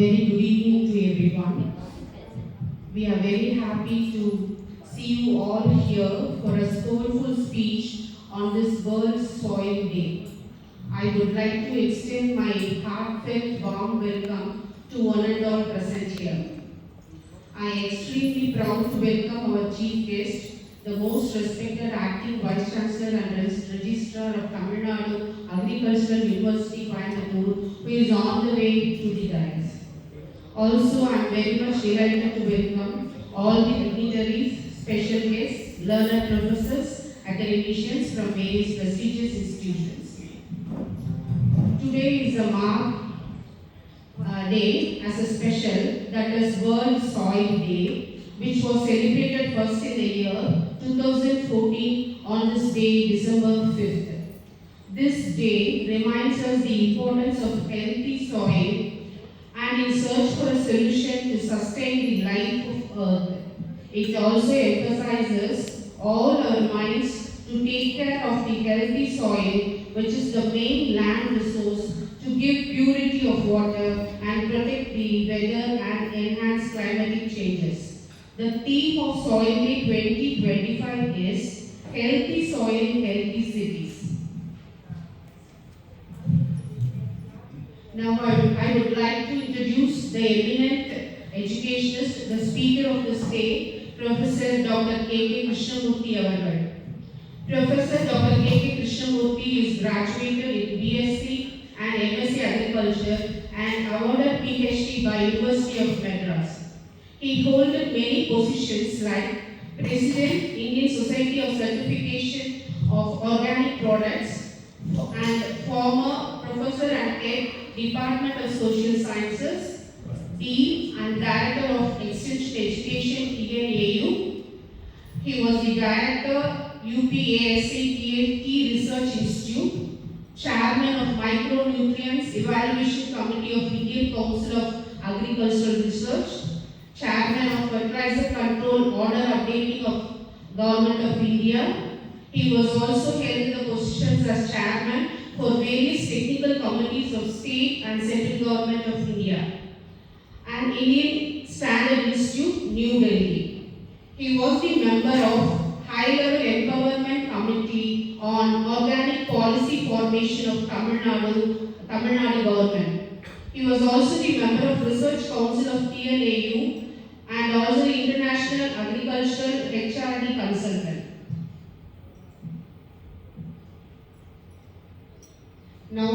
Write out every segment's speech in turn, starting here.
very good evening to everyone. We are very happy to see you all here for a soulful speech on this World Soil Day. I would like to extend my heartfelt warm welcome to one and all present here. I am extremely proud to welcome our chief guest, the most respected acting Vice Chancellor and Registrar of Tamil Nadu Agricultural University, Coimbatore, who is on the way to the dais. Also, I am very much delighted to welcome all the dignitaries, special guests, learned professors, academicians from various prestigious institutions. Today is a marked day as a special, that is World Soil Day, which was celebrated first in the year 2014 on this day, December 5th. This day reminds us the importance of healthy soil and in search for a solution to sustain the life of Earth. It also emphasizes all our minds to take care of the healthy soil, which is the main land resource, to give purity of water and protect the weather and enhance climatic changes. The theme of Soil Day 2025 is Healthy Soil, Healthy Cities. Now I would like to introduce the eminent educationist, the speaker of this day, Professor Dr. K.K. Krishnamurthy Avargal. Professor Dr. K.K. Krishnamurthy is graduated in BSc and MSc Agriculture and awarded PhD by University of Madras. He held many positions like President, Indian Society of Certification of Organic Products, and former Professor and Head, Department of Social Sciences, Dean and Director of Extension Education, TNAU. He was the Director, UPASA Key Research Institute, Chairman of Micronutrients Evaluation Committee of Indian Council of Agricultural Research, Chairman of Fertilizer Control Order Updating of Government of India. He was also held the positions as Chairman for various technical committees of State and Central Government of India and Indian Standard Institute, New Delhi. He was the member of High-Level Empowerment Committee on Organic Policy Formation of Tamil Nadu Government. He was also the member of Research Council of TNAU and also the International Agricultural HRD Consultant. Now,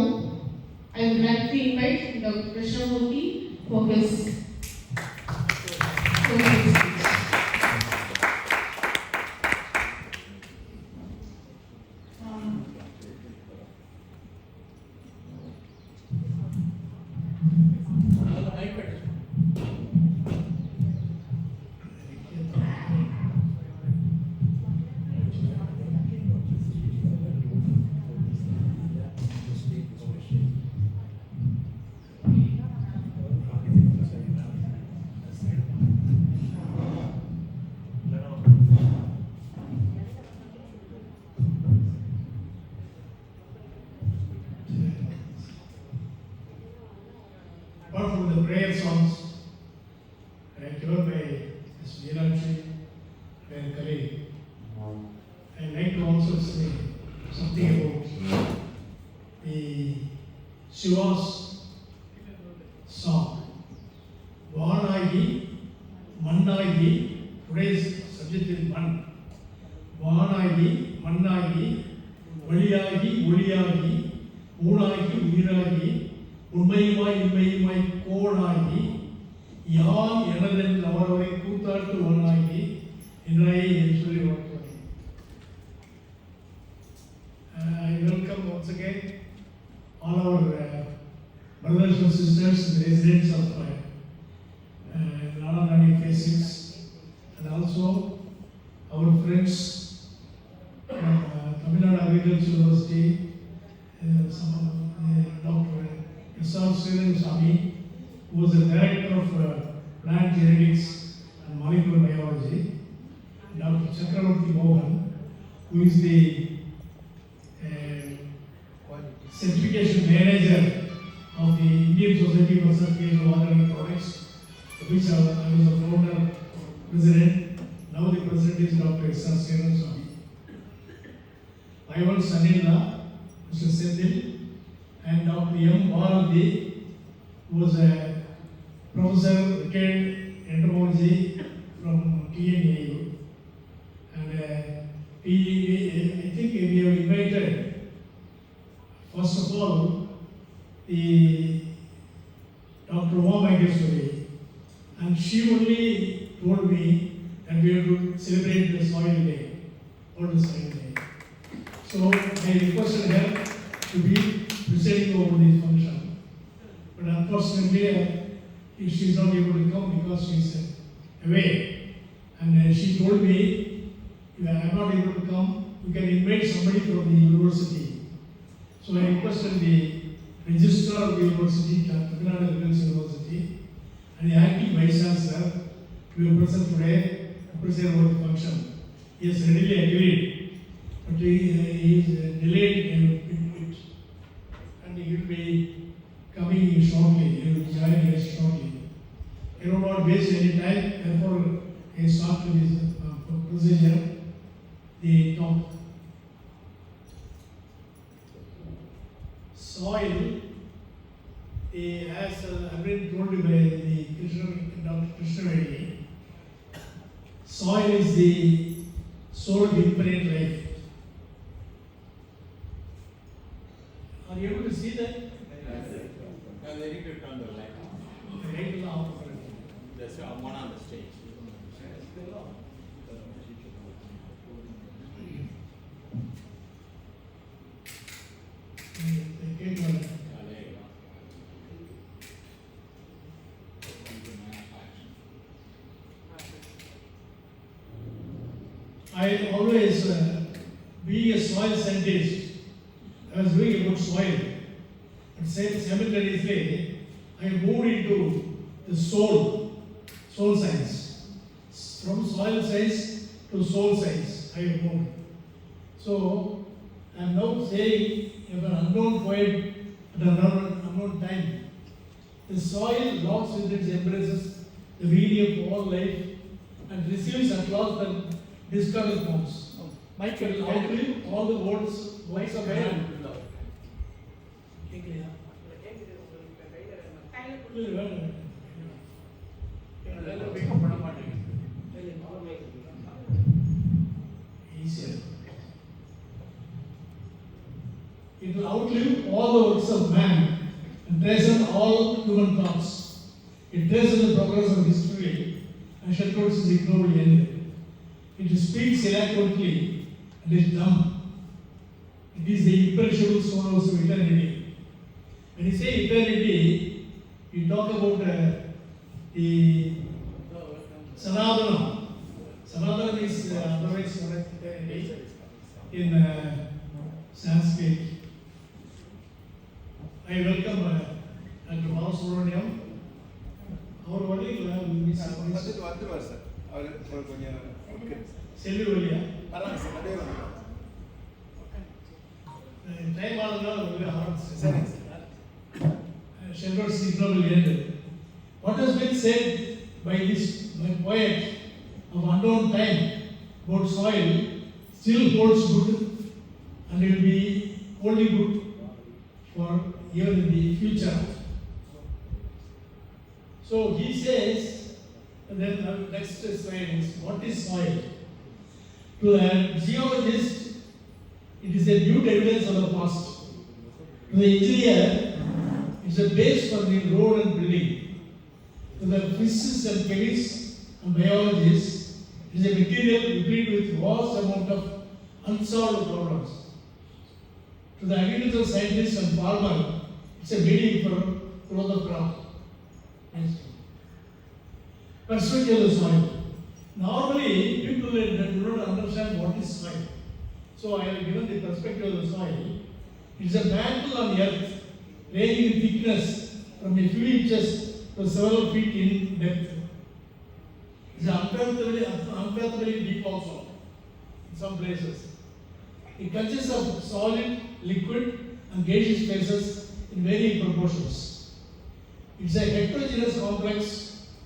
I would like to invite Dr. Krishnamurthy for his speech. Apart from the prayer songs given by Ms. Meenakshi and colleague, I'd like to also say something about the Shiva's song, Vanagi, Mannagi. Today's subject is Man. Vanagi, Mannagi, Valiyagi, Oliyagi, Unagi, Uyiragi, உண்மையுமாய் உண்மையுமாய் கோடாகி யார் எனதென்று அவரவரை கூத்தாட்டு ஒன்றாகி என்றாயே என்று சொல்லி வாழ்த்துவார். I welcome once again all our brothers and sisters, the residents of Nalanani Phase 6, and also our friends from Tamil Nadu Agricultural University, Dr. S.R. Sridhar, who was the Director of Plant Genetics and Molecular Biology, Dr. Chakravarti Mohan, who is the Certification Manager of the Indian Society for Certification of Organic Products. which I was the founder, president. Now the president is Dr. S.R. Sridhar Swami. My own son-in-law, Mr. Sethil, and Dr. M. Bharati, who was a professor, retired entomology from TNAU. And I think we have invited, first of all, the Dr. Uma Maheshwari, and she only told me that we have to celebrate the soil day, World Soil Day. So I requested her to be presiding over this function. But unfortunately, she is not able to come because she is away. And she told me, if I am not able to come, you can invite somebody from the university. So I requested the registrar of the university, Tamil Nadu Defense University, and the acting vice chancellor to be present today to present over the function. He has readily agreed, but he is delayed in it, and he will be coming shortly. He will join us shortly. I do not waste any time, therefore I start with this procedure. The talk. Soil, as I've been told by the Dr. Krishnavedi, soil is the soul of infinite life. Are you able to see that? And they need to turn the light on. The light is off. There's one on the stage. They came on. There you go. I always, being a soil scientist, I was doing about soil. But simultaneously, I moved into the soul science. From soil science to soul science, I have moved. So, I am now saying, if an unknown poet at an unknown time, the soil locks with its embraces the meaning of all life and receives at last the discarded forms. It will outlive all the words of man. Easier. It will outlive all the works of man and transcend all human thoughts. It traces the progress of history and shall not its ignoble end. It speaks eloquently and is dumb. It is the imperishable source of eternity. When you say eternity, you talk about the Sanadana. Sanadana is otherwise known as eternity in Sanskrit. I welcome Dr. Balasubramaniam. Our only வந்துருவார் sir அவர் கொஞ்சம் செல்லுவலியா வராங்க sir அதே வந்து time ஆனதுனால சரிங்க sir Shelter's ignoble end. What has been said by this poet of unknown time about soil still holds good and will be only good for even in the future. So he says, and then next slide is, what is soil? To a geologist, it is a new evidence of the past. To the engineer, it's a base for the road and building. To the physicists and chemists and biologists, it is a material replete with vast amount of unsolved problems. To the agricultural scientist and farmer, it's a medium for growth of crop. Perspective of the soil. Normally, people do not understand what is soil. So I have given the perspective of the soil. It is a mantle on earth, ranging in thickness from a few inches to several feet in depth. It is unfathomably deep also in some places. It consists of solid, liquid, and gaseous phases in varying proportions. It is a heterogeneous complex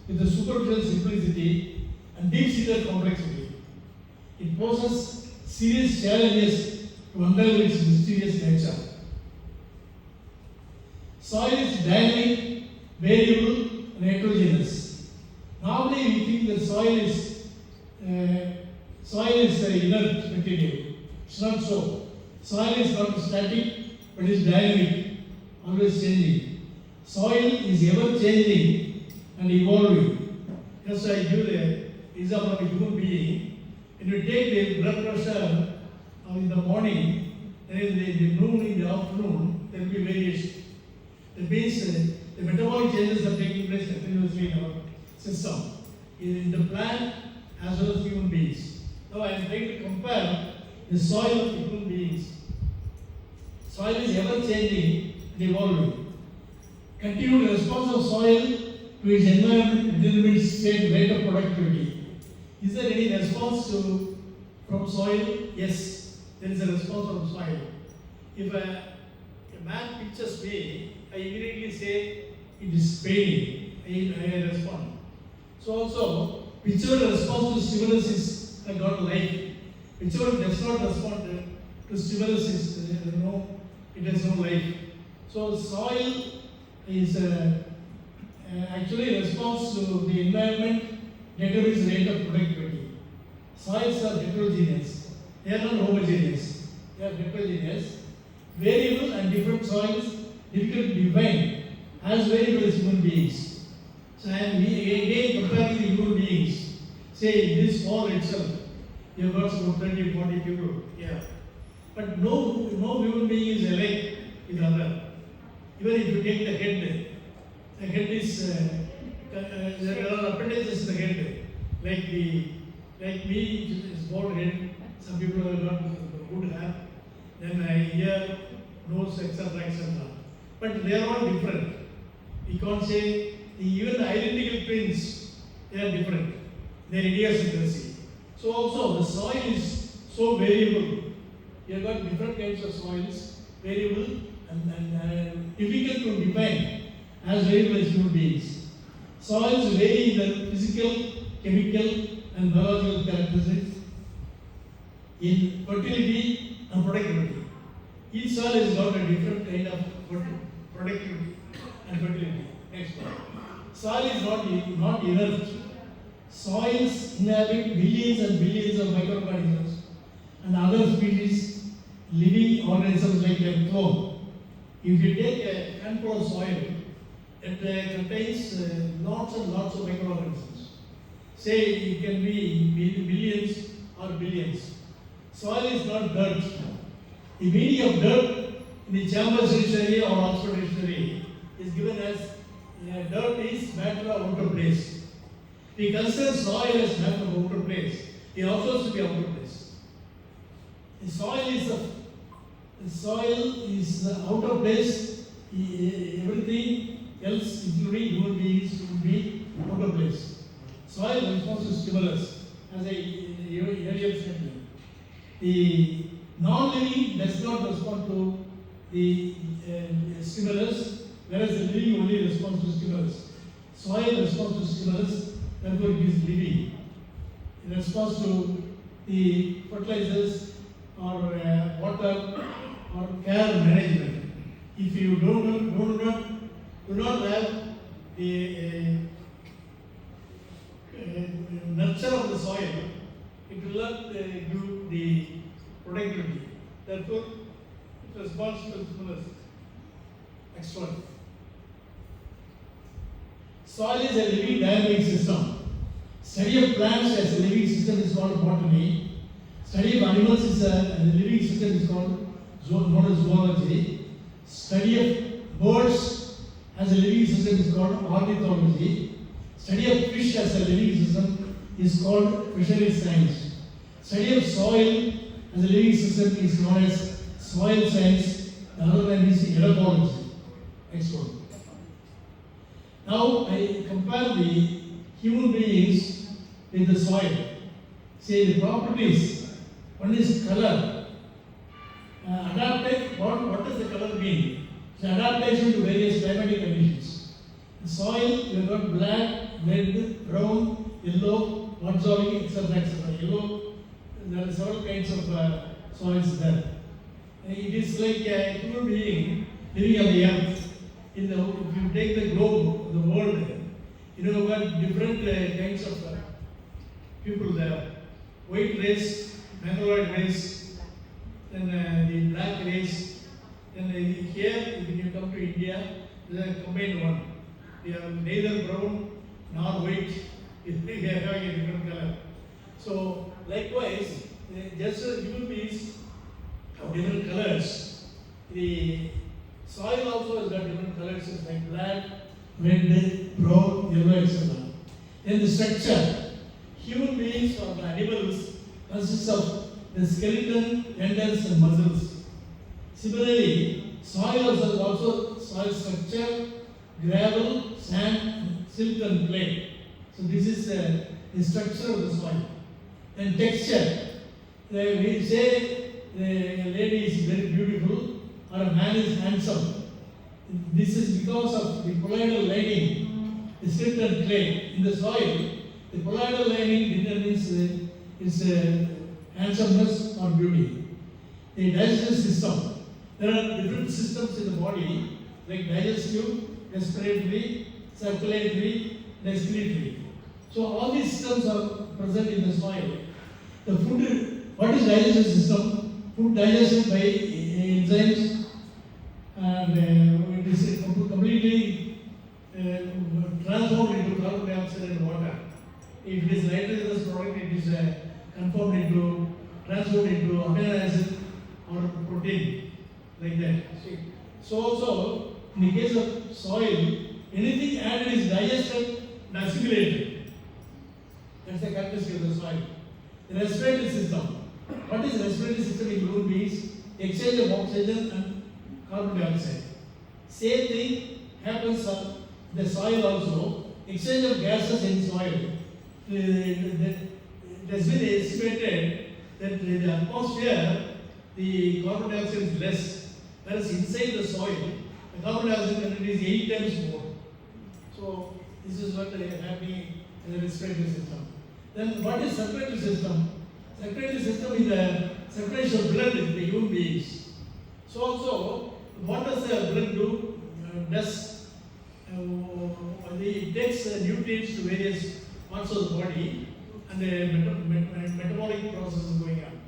with a superficial simplicity and deep-seated complexity. It poses serious challenges to unravel its mysterious nature. Soil is dynamic, variable, and heterogeneous. Normally, we think that soil is inert material. It's not so. Soil is not static, but is dynamic, always changing. Soil is ever changing and evolving. Just I give the example of a human being. When you take the blood pressure in the morning, then in the noon, in the afternoon, there will be variation. That means the metabolic changes are taking place continuously in our system, in the plant as well as human beings. Now I am trying to compare the soil of human beings. Soil is ever changing and evolving. Continued response of soil to its environment determines state rate of productivity. Is there any response from soil? Yes, there is a response from soil. If a man pinches me, I immediately say it is paining. I respond. So also, whichever responds to stimulus is got life. Whichever does not respond to stimulus is it has no life. So soil is actually response to the environment determines rate of productivity. Soils are heterogeneous. They are not homogeneous. They are heterogeneous. Variable and different soils difficult to define as variable as human beings. So and we again comparing the human beings. Say in this hall itself, you have got some 30, 40 people. Yeah. But no human being is alike with other. Even if you take the head is there are appendages in the head. Like me, it is bald head. Some people have got good hair. Then ear, nose, etc. But they are all different. We can't say even the identical twins, they are different. They are idiosyncrasy. So also the soil is so variable. You have got different kinds of soils, variable and difficult to define as variable as human beings. Soils vary in their physical, chemical, and biological characteristics, in fertility and productivity. Each soil has got a different kind of productivity and fertility. Next one. Soil is not inert. Soils inhabit billions and billions of microorganisms and other species, living organisms like their clone. If you take a handful of soil, it contains lots and lots of microorganisms. Say it can be millions or billions. Soil is not dirt. The meaning of dirt in the Chambers Dictionary or Oxford Dictionary is given as dirt is matter of outer place. We consider soil as matter of outer place. It also should be outer place. The soil is the outer place. Everything else, including human beings, will be outer place. Soil responds to stimulus, as I earlier said. The non-living does not respond to the stimulus, whereas the living only responds to stimulus. Soil responds to stimulus, therefore it is living. In response to the fertilizers or water or care management. If you do not have the nurture of the soil, it will not give the productivity. Therefore, it responds to stimulus. Next one. Soil is a living dynamic system. Study of plants as a living system is called botany. Study of animals is a living system is called known as zoology. Study of birds as a living system is called ornithology. Study of fish as a living system is called fisheries science. Study of soil as a living system is known as soil science. The other one is edapology. Next one. Now I compare the human beings with the soil. Say the properties. One is color. Adaptive. What does the color mean? It's adaptation to various climatic conditions. The soil, you have got black, red, brown, yellow, mud-soil, etc. Yellow, there are several kinds of soils there. It is like a human being living on the earth. If you take the globe, the world, you know, got different kinds of people there. White race, Mongoloid race, then the black race. Then here, when you come to India, there is a combined one. They are neither brown nor white. They are having a different color. So likewise, just human beings have different colors. The soil also has got different colors, it's like black, red, brown, yellow, etc. Then the structure, human beings or the animals consists of the skeleton, tendons and muscles. Similarly, soil has also soil structure, gravel, sand, silt and clay. So this is the structure of the soil. Then texture, we say the lady is very beautiful or a man is handsome. This is because of the colloidal lining, the silt and clay in the soil. The colloidal lining determines its handsomeness or beauty. The digestive system. There are different systems in the body like digestive, respiratory, circulatory, and excretory. So all these systems are present in the soil. The food, what is digestive system? Food digested by enzymes and it is completely transformed into carbon dioxide and water. If it is nitrogenous product, it is transformed into amino acid or protein, like that. So also, in the case of soil, anything added is digested and assimilated. That's the characteristic of the soil. The respiratory system. What is respiratory system in human beings? Exchange of oxygen and carbon dioxide. Same thing happens on the soil also. Exchange of gases in soil. It has been estimated that in the atmosphere, the carbon dioxide is less, whereas inside the soil, the carbon dioxide content is 8 times more. So this is what is happening in the respiratory system. Then what is circulatory system? Circulatory system is the circulation of blood in the human beings. So also, what does the blood do? It takes nutrients to various parts of the body and the metabolic process is going on.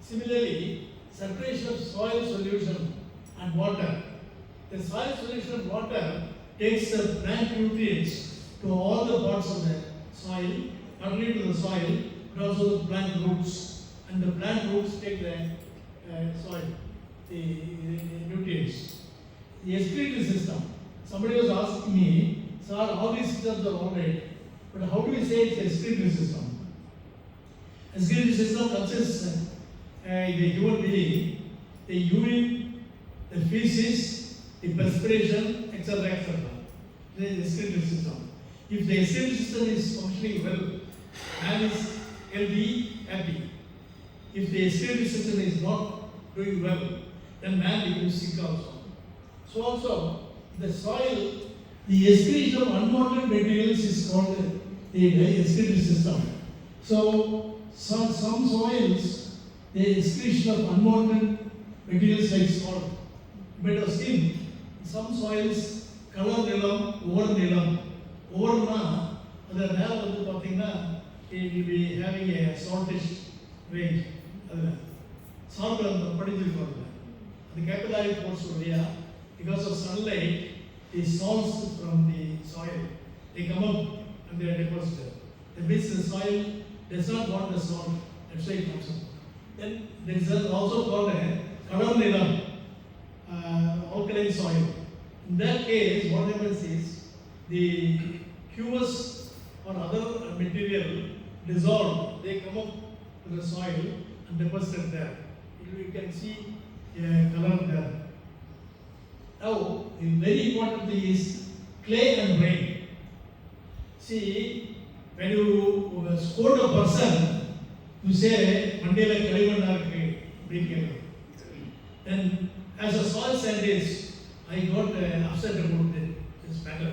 Similarly, circulation of soil solution and water. The soil solution and water takes the plant nutrients to all the parts of the soil, not only to the soil, but also the plant roots. And the plant roots take the soil, the nutrients. The excretory system. Somebody was asking me, sir, all these systems are all right, but how do we say it's excretory system? Excretory system consists of the human being, the urine, the feces, the perspiration, etc. etc. The excretory system. If the excretory system is functioning well, man is healthy, happy. If the excretory system is not doing well, then man becomes sick also. So also, the soil, the excretion of unwanted materials is called the excretory system. So some soils, the excretion of unwanted materials like salt, bed of skin. Some soils, color nilam, over nilam. Over the மேல வந்து பார்த்தீங்கன்னா it will be having a saltish range. Salt படிச்சிருக்கோம். The capillary pores வழியா because of sunlight, the salts from the soil, they come up and they are deposited. That means the soil does not want the salt, that's why it comes up. Then there is also called a color nilam, alkaline soil. In that case, what happens is the humus or other material dissolved, they come up to the soil and deposited there. You can see a color there. Now, the very important thing is clay and rain. See, when you scold a person, you say, Mandela Kalimanna irukku. Then, as a soil scientist, I got upset about this matter.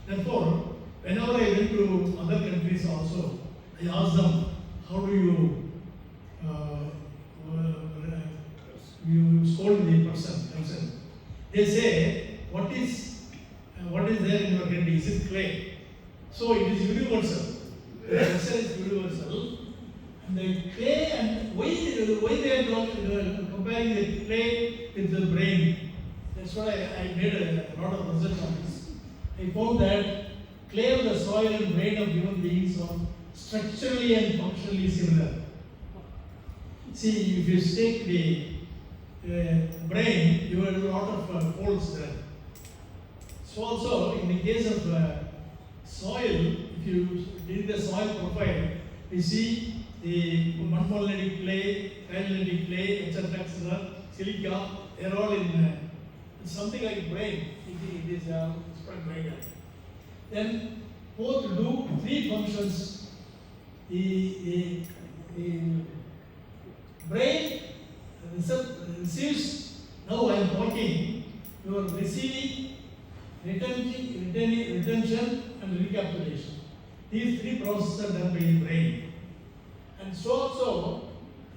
Therefore, whenever I went to other countries also, I asked them, how do you scold the person? They say, what is there in your hand? Is it clay? So it is universal. The answer is universal. And the clay, and why they are comparing the clay with the brain? That's why I made a lot of research on this. I found that clay of the soil and brain of human beings are structurally and functionally similar. See, if you take the brain, you have a lot of holes there. So also, in the case of soil, if you did the soil profile, you see the morphologic clay, kynolytic clay, etc., silica, they are all in something like brain. It is spread brain. Then both do three functions. The brain receives, now I am talking, you are receiving, retention and recapitulation. These three processes are done by the brain. And so also,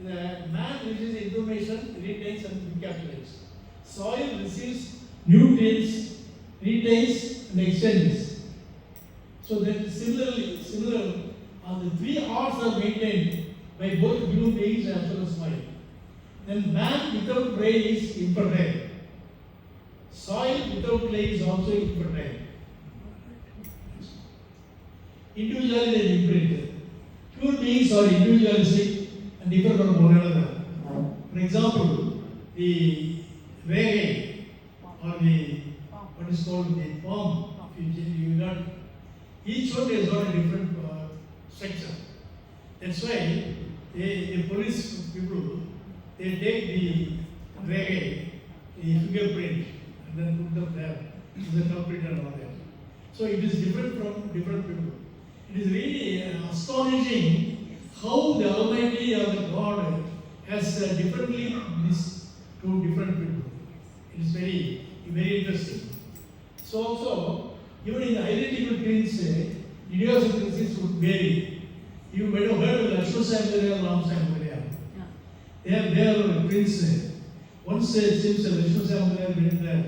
the man receives information, retains and recapitulates. Soil receives nutrients, retains and exchanges. So that similar, the three arts are maintained by both human beings as well as soil. Then man without brain is infertile. Soil without clay is also infertile. Individuality and imprint. Human beings are individualistic and differ from one another. For example, the reggae or the what is called the palm, you got each one has got a different structure. That's why the police people, they take the reggae, the fingerprint, and then put them there, the culprit and all that. So it is different from different people. It is really astonishing how the Almighty or the God has differently this to different people. It is very interesting. So also, even in the identical twins, idiosyncrasies would vary. You might have heard of Lakshma Samudaya and Ram Samudaya. They are twins. Once it seems that Lakshma Samudaya went there,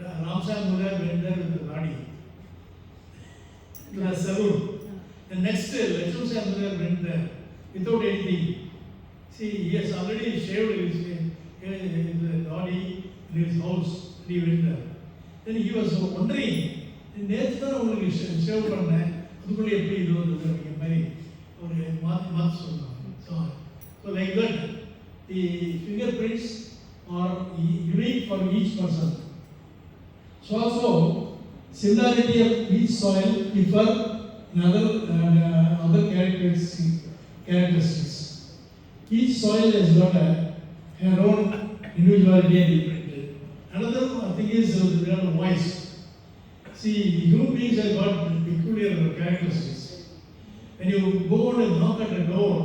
Ram Samudaya went there with the body to the saloon. The next day, Lakshma Samudaya went there without anything. See, he has already shaved his body in his house, and he went there. Then he was wondering, நேற்று தான் உங்களுக்கு shave பண்ணேன், அதுக்குள்ளே எப்படி இது வருது அப்படிங்கிற மாதிரி ஒரு மாற்றி சொன்னாங்க. So like that, the fingerprints are unique for each person. So also, similarity of each soil differ in other characteristics. Each soil has got her own individuality and imprint. Another thing is we have a voice. See, human beings have got peculiar characteristics. When you go out and knock at the door,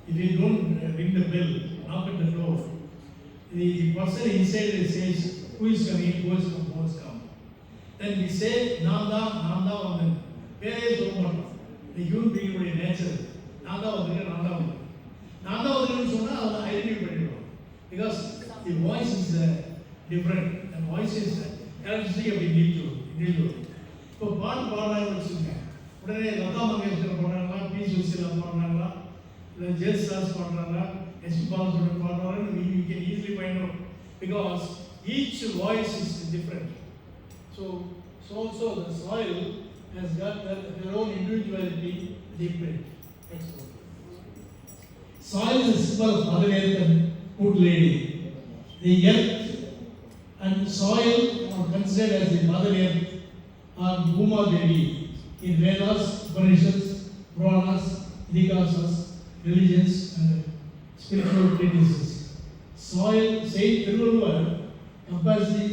if you don't ring the bell, knock at the door, the person inside says, who is coming, who has come. Then we say, Nanda, and then where is Roman? The human being in nature, Nanda, identity. Because the voice is different. The voice is characteristic of individual. இப்போ பாட்டு பாடுறாங்கன்னு வச்சுக்கோங்க, உடனே லதா மங்கேஷ்கர் பாடுறாங்களா, P Susheela பாடுறாங்களா, இல்லை ஜெயசுதாஸ் பாடுறாங்களா, SP Balasubrahmanyam பாடுறாங்கன்னு we can easily find out because each voice is different. So also the soil has got their own individuality, different. Soil is a symbol of Mother Earth and Good Lady. The earth and soil are considered as the Mother Earth or Bhuma Devi in Vedas, Upanishads, Puranas, Idihasas, religions and spiritual treatises. Soil, Saint Tiruvallur compares the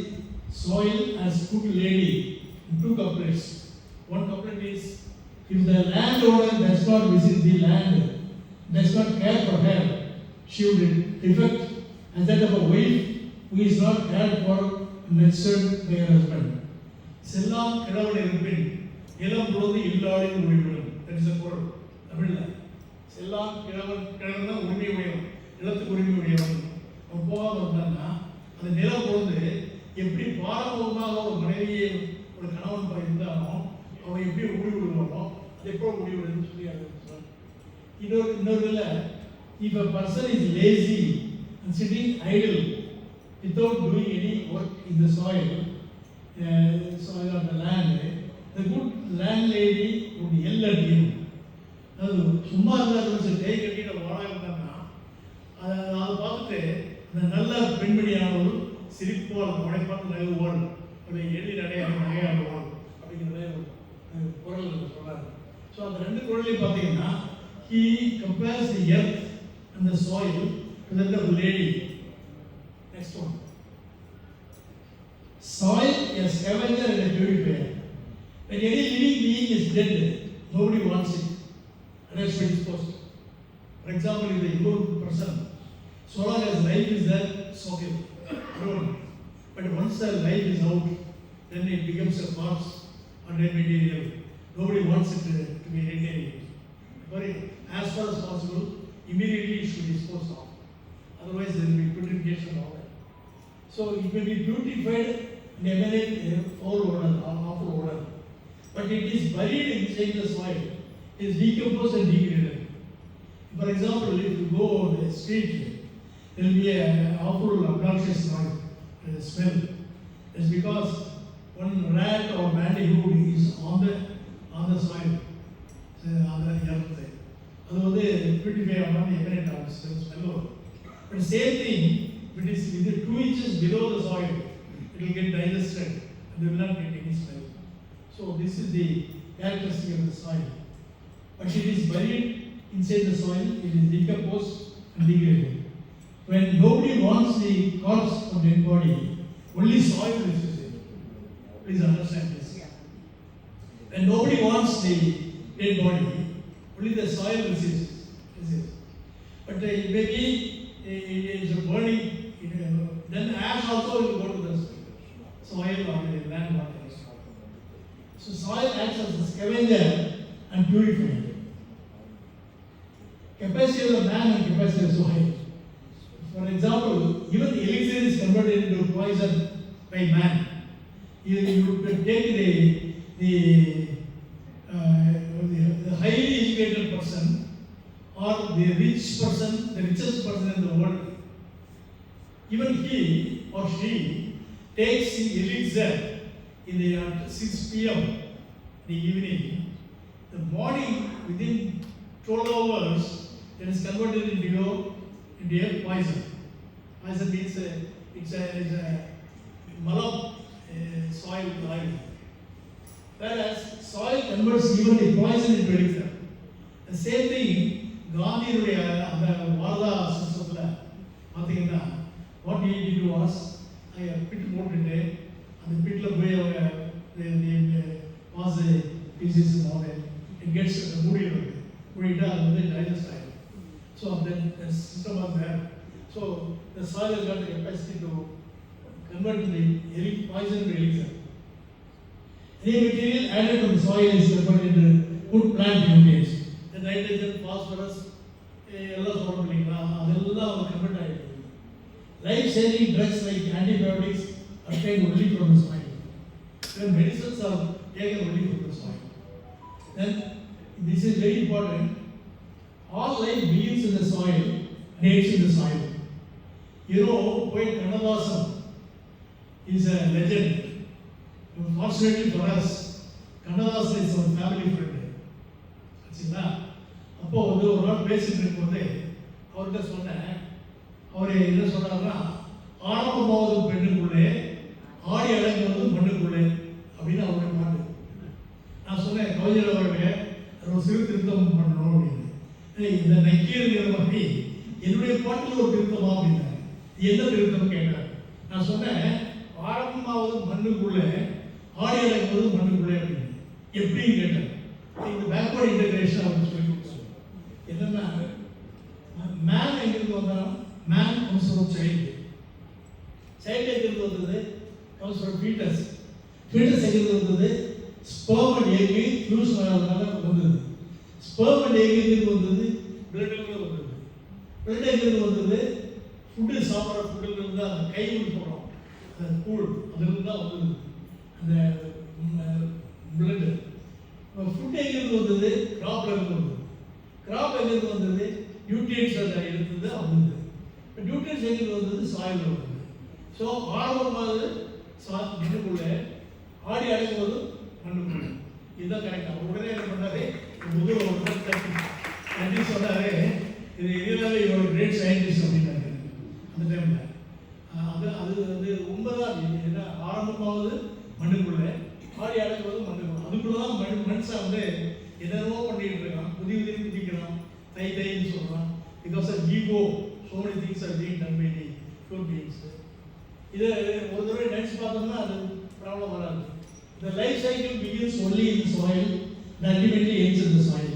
soil as good lady in two couplets. One couplet is, if the landowner does not visit the land, does not care for her, she would defect as that of a wife who is not cared for and nurtured by her husband. செல்லாம் கிழவன் இருப்பின் நிலம் பொழுது இல்லாத உரிமையிடும். That is a பொருள் தமிழ்ல. எல்லாம் கிழவன் தான் உரிமை உடையவன், நிலத்துக்கு உரிமை உடையவன். அவன் போகாம இருந்தான்னா அந்த நிலம் பொழுது எப்படி பாரம்பரியமாக ஒரு மனைவியை ஒரு கணவன் இருந்தாலும் அவன் எப்படி முடிவு விடுவானோ அது எப்போ முடிவு விடுன்னு சொல்லி சொல்றான். இன்னொரு if a person is lazy and sitting idle without doing any work in the soil of the land, the good landlady would yell at him. அது சும்மா இருந்தாலும் கை கட்டிட்டு வாழ இருந்தாங்கன்னா அதை பார்த்துட்டு இந்த நல்ல பெண்மணியானவள் சிரிப்போல் அவனை பார்த்து நகருவாள், அவளை எள்ளி நகையாடுவாள் அப்படிங்கிறத குரல் சொல்றாரு. ஸோ அந்த ரெண்டு குரலையும் பார்த்தீங்கன்னா he compares the earth and the soil to that of a lady. Next one. Soil a scavenger and a purifier. When any living being is dead, nobody wants it unless it is disposed. For example, if the immortal person, so long as life is there, it's okay, alone. But once the life is out, then it becomes a corpse or dead material. Nobody wants it to be retained. But as far as possible, immediately it should be disposed of. Otherwise, there will be putrefaction and all that. So it may be beautified and emanate a foul odor or awful odor. But it is buried inside the soil. It is decomposed and degraded. For example, if you go on the street, there will be an awful obnoxious noise, smell. It's because one rat or bandicoot is on the soil, on the earth. அது வந்து purify ஆகாம emanate ஆகும், smell வரும். But same thing, if it is within 2 inches below the soil, it will get digested and they will not get any smell. So this is the characteristic of the soil. But it is buried inside the soil, it is decomposed and degraded. When nobody wants the corpse of dead body, only soil is used. Please understand this. When nobody wants the dead body, only the soil is used. But it may be it is burning, then ash also will go to the soil or the land water. So soil acts as a scavenger and purifier. Capacity of the man and capacity of soil. For example, even elixir is converted into poison by man. You take the highly educated person or the rich person, the richest person in the world, even he or she takes the elixir in the 6 p.m. in the evening. The body within 12 hours it is converted into a poison. Poison means it's a malam soil oil. Whereas soil converts even the poison into elixir. The same thing, Gandhiயுடைய அந்த வாதா சிஸ்டத்துல பார்த்தீங்கன்னா what he did was pit போட்டுட்டு அந்த pitல போய் அவங்க pass the pieces and all that. It gets மூடிடுறது. மூடிட்டா அது வந்து digest ஆயிடும். So then the system was there. So the soil has got the capacity to convert the poison to elixir. Any material added to the soil is converted into good plant nutrients. The nitrogen, phosphorus, எல்லாம் சொல்ல முடியுங்களா, அதெல்லாம் அவங்க convert ஆகிடுது. Life saving drugs like antibiotics are taken only from the soil. Then medicines are taken only from the soil. Then this is very important. All life begins in the soil and ends in the soil. You know, poet Kannadasan is a legend. Fortunately for us, Kannadasan is our family friend. சரிங்களா? அப்போ வந்து ஒரு நாள் பேசிட்டு இருக்கும்போது அவர்கிட்ட சொன்னேன், அவர் என்ன சொன்னார்னா, ஆரம்பமாவது பெண்ணுக்குள்ளே ஆடி அடங்குவது மண்ணுக்குள்ளே அப்படின்னு அவருடைய பாட்டு. நான் சொன்னேன், கவிஞர் அவர்களே ஒரு சிறு திருத்தம் பண்ணணும் அப்படின்னு. இந்த நக்கீருங்கிற மாதிரி என்னுடைய பாட்டில் ஒரு திருத்தமா அப்படின்னாரு. என்ன திருத்தம் கேட்டார். நான் சொன்னேன், ஆரம்பமாவது மண்ணுக்குள்ளே ஆடி அடங்குவது மண்ணுக்குள்ளே அப்படின்னு. எப்படின்னு கேட்டேன். இந்த பேக்வர்ட் இன்டெகிரேஷன் அப்படின்னு சொல்லி கொடுத்தாங்க. என்னன்னா, மேன் எங்கிருந்து வந்தாலும் man comes from child. Child எங்கிருந்து வந்தது? Comes from foetus. ஃபீட்டஸ் எங்கிருந்து வந்தது? ஸ்பெர்ம் அண்ட் எக்கு ஃபியூஷன் ஆகிறதுனால வந்தது. ஸ்பெர்ம் அண்ட் எக்கு வந்தது, பிளட்லேருந்து வந்தது. பிளட் எங்கிருந்து வந்தது? ஃபுட்டு சாப்பிட்ற ஃபுட்டுலேருந்து தான், அந்த கைன்னு சொல்கிறோம், அந்த கூழ் அதுலேருந்து தான் வந்தது அந்த பிளட்டு. ஃபுட் எங்கிருந்து வந்தது? கிராப்ல இருந்து வந்தது. கிராப் எங்கிருந்து வந்தது? நியூட்ரியன்ஸ் அதில் எடுத்தது தான் வந்தது. இப்போ நியூட்ரியன்ஸ் எங்கிருந்து வந்தது? சாயில் வந்தது. ஸோ ஆர்வமானது மண்ணுக்குள்ளே, ஆடி அடைக்கும்போது மண்ணுக்குள்ளே. இதுதான் கரெக்டாக. உடனே என்ன பண்ணாரு, முதல் ஒரு நன்றி சொன்னாரு, இது இதனால ஒரு கிரேட் சயின்டிஸ்ட் அப்படின்னாரு அந்த டைமில். அது அது உண்மைதான். ஏன்னா ஆரம்பமாவது மண்ணுக்குள்ளே, ஆடி அடைக்கும்போது மண்ணுக்குள்ளே. அதுக்குள்ளே தான் மனுஷன் வந்து என்னென்னமோ பண்ணிட்டு இருக்கான், புதிய குதிக்கிறான், தைன்னு சொல்கிறான். Because of ego so many things are being done by the human beings. இதை ஒரு தடவை நினைச்சு பார்த்தோம்னா அது ப்ராப்ளம் வராது. The life cycle begins only in the soil and ultimately ends in the soil.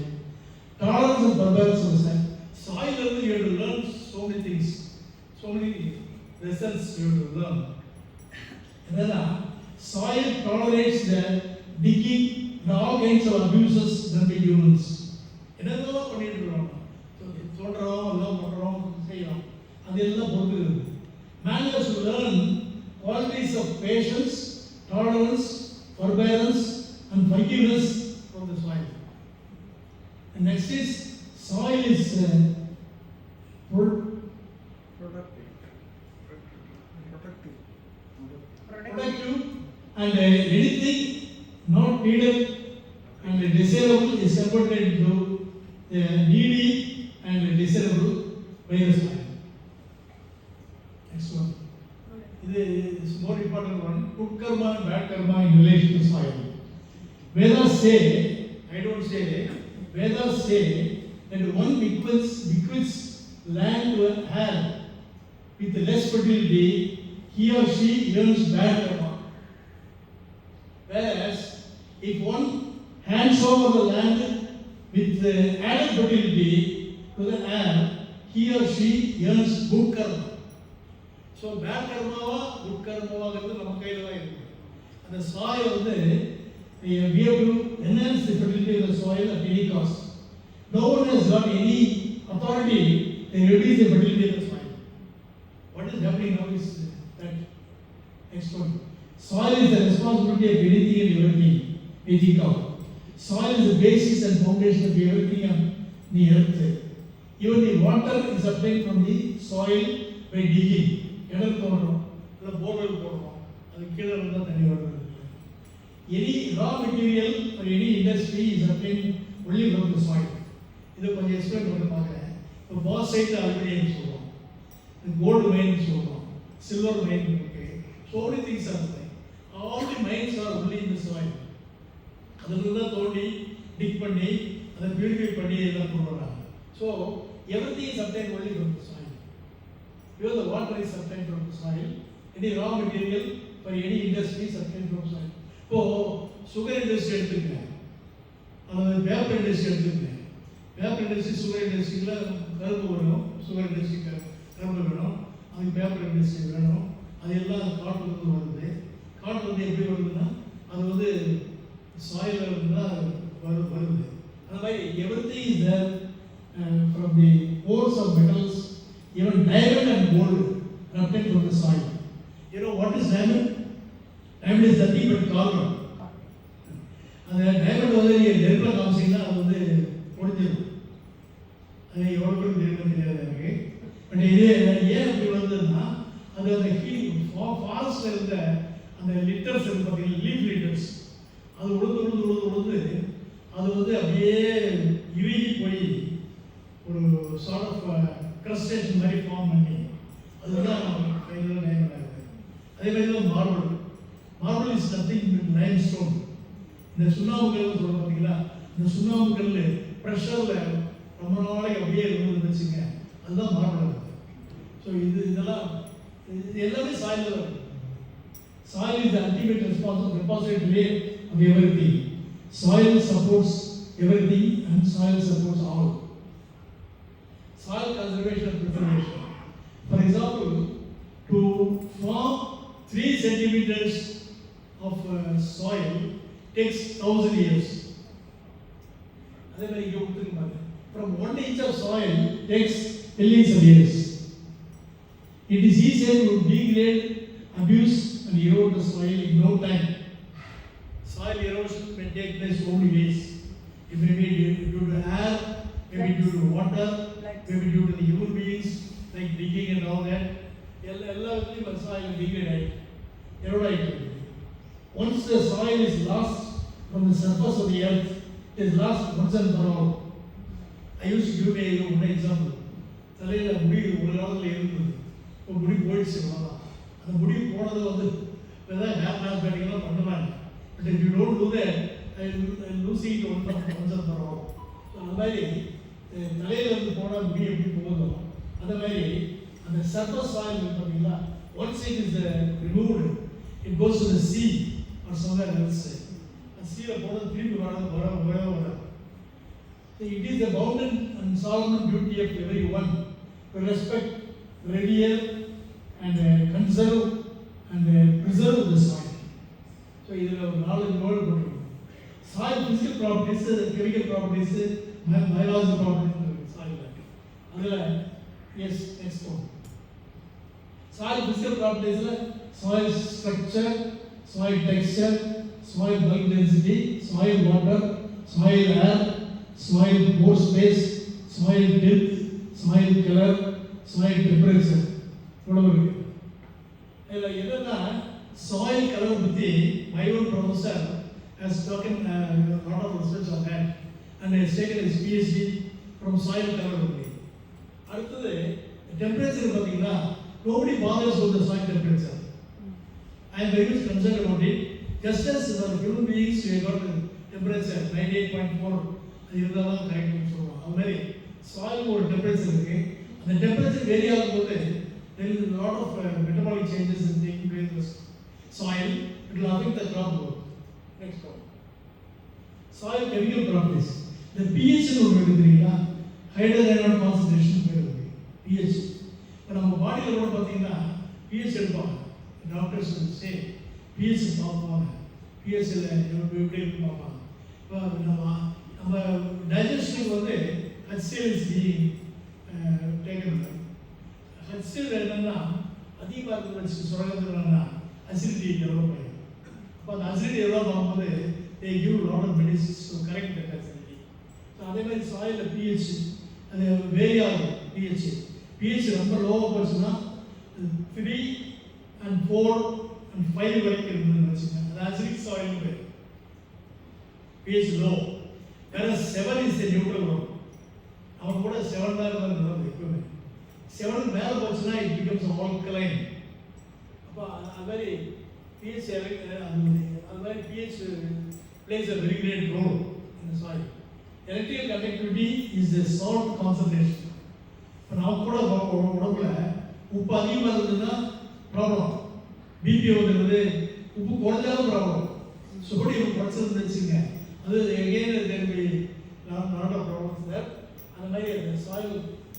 Tolerance and forbearance of the soil. Soil learning, you have to learn so many things, so many lessons you have to learn. Another, soil tolerates the digging and all kinds of abuses done by humans. என்னென்னலாம் பண்ணிட்டு இருக்கோம், சொல்கிறோம், எல்லாம் பண்ணுறோம், செய்யலாம், அதெல்லாம் பொறுத்துக்கிறது. Man has to learn qualities of patience, tolerance, forbearance and forgiveness from the soil. And next is soil is productive and anything not needed and desirable is converted into needy and desirable by the soil. Next one. This is more important one. Good karma and bad karma in relation to soil. Vedas say, I don't say, Vedas say that one bequeaths land to a heir with less fertility, he or she earns bad karma. Whereas if one hands over the land with added fertility to the heir, he or she earns good karma. So bad கர்மாவா good கர்மாவாங்கிறது நம்ம கையில் தான் இருக்குது. அந்த soil வந்து we have to enhance the fertility of the soil at any cost. No one has got any authority to reduce the fertility of the soil. What is happening now is that next one. Soil is the responsibility of anything and everything we think of. Soil is the basis and foundation of everything on the earth. Even the water is obtained from the soil by digging. கிணறு தோன்றோம், இல்லை borewell போடுறோம், அது கீழே இருந்தால் தண்ணி வருது. Any raw material for any industry is applied only from the soil. இதை கொஞ்சம் எக்ஸ்பிளைன் பண்ணி பார்க்குறேன். இப்போ பாசைட் அலுமினியம் சொல்கிறோம், கோல்டு மைன் சொல்கிறோம், சில்வர் மைன் இருக்கு, so many things are there. All the mines are only in the soil. அதில் தான் தோண்டி டிக் பண்ணி அதை பியூரிஃபை பண்ணி எல்லாம் கொண்டு வராங்க. So everything is applied only from the soil. Even the water is obtained from the soil. Any raw material for any industry is obtained from soil. இப்போ சுகர் இண்டஸ்ட்ரி எடுத்துக்கங்க, அல்லது பேப்பர் இண்டஸ்ட்ரி எடுத்துக்கங்க. Paper industry sugar இண்டஸ்ட்ரியில் கரும்பு வேணும், sugar industry கரும்பு வேணும், அதுக்கு பேப்பர் இண்டஸ்ட்ரி வேணும். அது எல்லாம் காட்டுலேருந்து வருது. காட்டு வந்து எப்படி வருதுன்னா அது வந்து சாயிலில் இருந்து தான் வருது. அந்த மாதிரி everything is there from the course of metals. Even diamond and gold are obtained from the soil. You know what is diamond? Diamond is nothing but carbon. அந்த டைமண்ட் வந்து நீங்கள் நெருப்பில் காமிச்சிங்கன்னா அது வந்து ஒடிஞ்சிடும். அது எவ்வளோ பேருக்கு தெரியும்னு தெரியாது எனக்கு. பட் இது ஏன் அப்படி வந்ததுன்னா அது அந்த ஃபாரஸ்டில் இருந்த அந்த லிட்டர்ஸ் இருக்கு பார்த்தீங்கன்னா, லீஃப் லிட்டர்ஸ், அது உழுந்து அது வந்து அப்படியே இறுகி போய் ஒரு சார்ட் ஆஃப் கிரஸ்டேஷன் மாதிரி ஃபார்ம் பண்ணி அதுதான் கையில் டைமண்ட் ஆகுது. அதே மாதிரி தான் marble is nothing but Lime stone. இந்த சுண்ணாம்புக்கல் சொல்கிறோம் பார்த்தீங்களா, இந்த சுண்ணாம்புக்கல் ப்ரெஷரில் ரொம்ப நாளைக்கு அப்படியே இருந்ததுன்னு வச்சுங்க, அதுதான் மார்பிள் ஆகுது. ஸோ இதெல்லாம் எல்லாமே சாயில் தான் இருக்குது. Soil is the ultimate repository of everything. Soil supports everything and soil supports all. Soil conservation and preservation. For example, to form 3 centimeters of soil, takes 1000 years. அதே மாதிரி இங்கே கொடுத்துருப்பாங்க from 1 inch of soil takes millions of years. It is easier to degrade, abuse and erode the soil in no time. Soil erosion may take place only ways. It may be due to air, maybe due to water, maybe due to the human beings like digging and all that. எல்லா விதத்துலையும் soil degrade ஆகிட்டு erode ஆகிட்டு. Once the soil is lost from the surface of the earth, it is lost once and for all. I used to give one example. தலையில் முடி ஒரு காலத்தில் இருந்தது, இப்போ முடி போயிடுச்சு. அந்த முடி போனது வந்து இப்போ தான் ஹேர் டிரான்ஸ்பிளான்டிங்லாம் பண்ணுறாங்க. But if you don't do that I loose it once and for all. அந்த மாதிரி தலையில் வந்து போனால் முடி எப்படி போகுதோ அந்த மாதிரி அந்த சர்ஃபஸ் சாயில் பார்த்தீங்களா, once it is removed it goes to the sea or somewhere else. அந்த சீல போனால் திரும்பி வர It is the bounden and solemn duty of everyone to respect, revere and conserve and preserve the soil. So இதில் ஒரு 4 word போட்டிருக்கோம். Soil physical properties, chemical properties, biological properties soil. அதில் yes, next one. Soil physical properties, soil structure, soil texture, soil bulk density, soil water, soil air, soil pore space, soil depth, soil color, soil temperature. இவ்வளவு இருக்கு. இதில் என்னன்னா soil color பற்றி my own professor has taken a lot of research on that and has taken his PhD from soil color only. அடுத்தது temperature பார்த்தீங்கன்னா nobody bothers about the soil temperature. I am very much concerned about it. Just as for human beings we got the temperature 98.4 இருந்தால் தான் கரெக்ட்னு சொல்லுவாங்க. அது மாதிரி soil ஒரு temperature இருக்குது. அந்த டெம்பரேச்சர் வேரி ஆகும்போது there is a lot of metabolic changes in taking place in the soil. It will affect the crop growth. Next one. Soil chemical properties. The pH ஒன்று எடுக்கிறீங்களா, ஹைட்ரோஜன் கான்சன்ட்ரேஷன் பேர் இருக்கு pH. இப்போ நம்ம பாடியில் கூட பார்த்தீங்கன்னா pH எடுப்பாங்க. டாக்டர்ஸ் சே pH பார்ப்பாங்க, pHல எப்படி இருக்குன்னு பார்ப்பாங்க. இப்போ நம்ம டைஜஷனுக்கு வந்து HCl is being taken. HCl என்னன்னா அதிகமாக இருக்கிற சுரங்கத்தில் என்னன்னா அசிடிட்டி டெவலப் ஆகிடும். அப்போ அந்த அசிடிட்டி டெவலப் ஆகும்போது they give a lot of medicines to correct that acidity. So அதே மாதிரி சாயிலில் pH அது வேரி ஆகும். pH ரொம்ப லோவாக போச்சுன்னா 3 and 4 and 5 வரைக்கும் இருந்ததுன்னு வச்சுக்கோங்க, அது அசிடிக் சாயில் பேர். pH low. Whereas 7 is the neutral one. அவன் கூட 7 தான் இருந்தால் எப்பவுமே 7 மேலே போச்சுன்னா it becomes alkaline. அப்போ அது மாதிரி pH அது மாதிரி pH plays a very great role in the soil. Electrical conductivity is the salt concentration. இப்போ நான் கூட உடம்புல உப்பு அதிகமாக இருந்ததுன்னா ப்ராப்ளம், பிபி வந்துடுது. உப்பு குறைஞ்சாலும் ப்ராப்ளம், சோடியம் குறைச்சிருந்து வச்சுங்க, அது again there will be lot of problems there. அந்த மாதிரி அந்த soil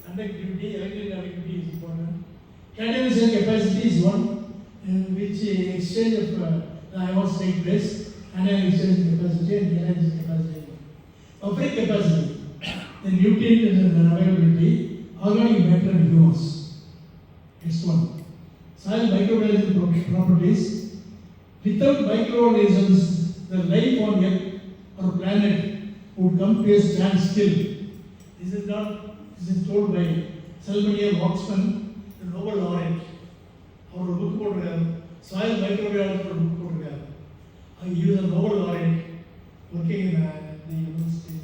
conductivity, electrical conductivity is important. Catenation capacity is one in which exchange of ions take place, anion exchange capacity and cation capacity. Buffering capacity, the nutrient and availability, organic matter and humus. Next one. Soil microbiological properties. Without microorganisms, the life on Earth or planet would come to a standstill. This is told by Salmanier Waxman, the Nobel laureate. Our book போட்டிருக்காரு, soil microbiology book போட்டிருக்காரு. He was a Nobel laureate working in the university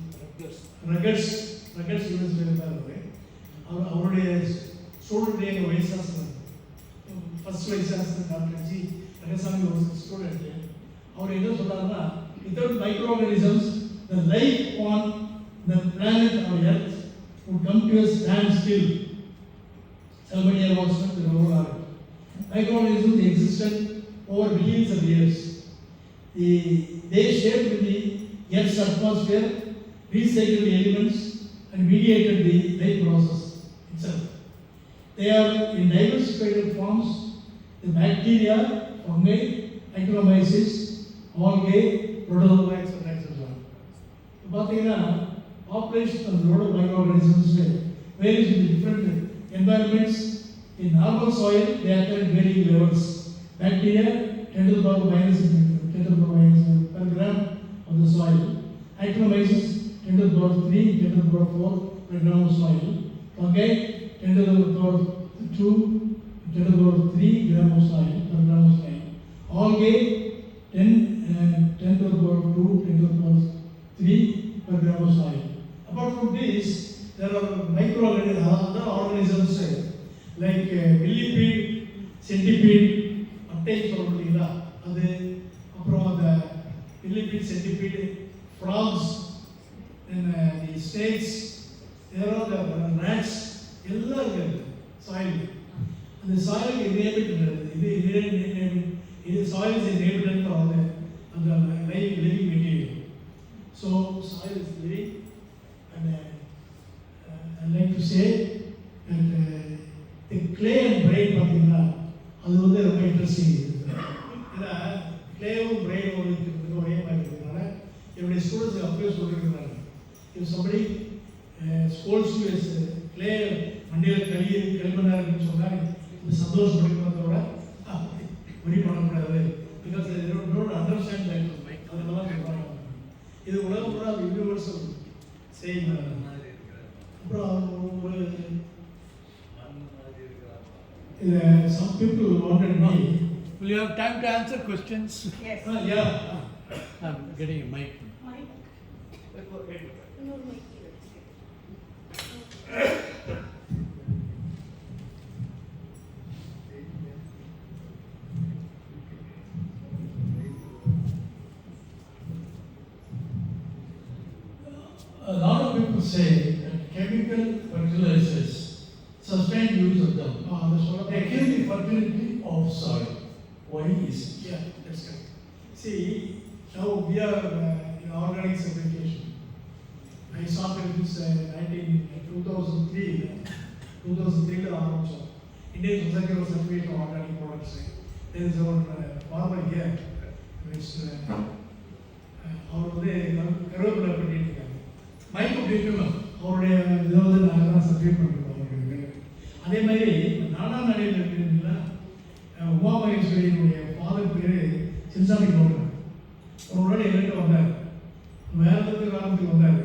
Rutgers University இருந்தாரு. அவருடைய student எங்கள் வைசாசன், first வைசாசன் doctor G Rangasamy ஒரு student. அவர் என்ன சொல்றாருன்னா, without microorganisms, the life on the planet or Earth would come to a standstill. Salmanier Waxman, the Nobel laureate. Microorganisms existed over millions of years. They shaped the Earth's atmosphere, recycled elements, and mediated the life process itself. They are in diversified forms: the bacteria, fungi, Actinomyces, algae, rhodophytes and etc. பார்த்தீங்கன்னா population of rodent microorganisms varies with different environments. In normal soil, they occur at varying levels. Bacteria 10 to the power minus 10 to the power minus per gram of the soil. Actinomyces 10 to the power 3, 10 to the power 4 per gram of soil. Fungi 10 to the power 2, 10 to the power 3 gram of soil per gram of soil. Algae 10 to the power 2, 10 to the power 3 per gram of soil. Apart from this, there are other organisms like millipede, centipede, uptake சொல்றீங்களா அது அப்புறம் அந்த millipede, centipede, frogs, and the snakes, there are the rats, எல்லாம் இருக்கு soil. அந்த soil இது soil is inhabitant for the living material. So soil is living, and I like to say that the clay and brain பார்த்தீங்கன்னா அது வந்து ரொம்ப interesting. ஏன்னா கிளேவும் பிரெயினும் ஒரே மாதிரி இருக்கிறதுனால என்னுடைய ஸ்டூடெண்ட்ஸ் அப்பவே சொல்லியிருக்கிறாங்க, if somebody scolds you as clay மண்டியில் களிமண்ணா இருக்குன்னு சொன்னால் இது சந்தோஷப்படுகிறத தவிர வரி பண்ணக்கூடாது. Because don't understand that. அதனால சொல்கிறாங்க இது உலகம் கூட அது யூனிவர்சல் செய்யும். அப்புறம் ஒரு some people wanted me. Will you have time to answer questions? Yes. Yeah. I'm getting a mic. No, mic. A lot of people say that chemical fertilizers, sustained use of them, they kill the fertility of soil. Why is it? Yeah, that's correct. See, now we are in organic certification. I started this 2003 ஆரம்பிச்சோம். Indian Society of Certification of Organic Products. There is our farmer here. அவர் வந்து கருவேப்பிலை பண்ணிட்டு இருக்காங்க. மைக்கோ பியூட்டிமம் அவருடைய இதை வந்து நாங்கள் தான் சர்டிஃபைட் பண்ணிருக்கோம் அவங்களுக்கு. அதே மாதிரி நானா நடையில் இருக்குங்களா, உமாமகேஸ்வரியினுடைய ஃபாதர் பேர் சின்சாமி கவுண்டர். ஒரு நாள் எங்கிட்ட வந்தார், வேறத்துக்கு வந்தார்.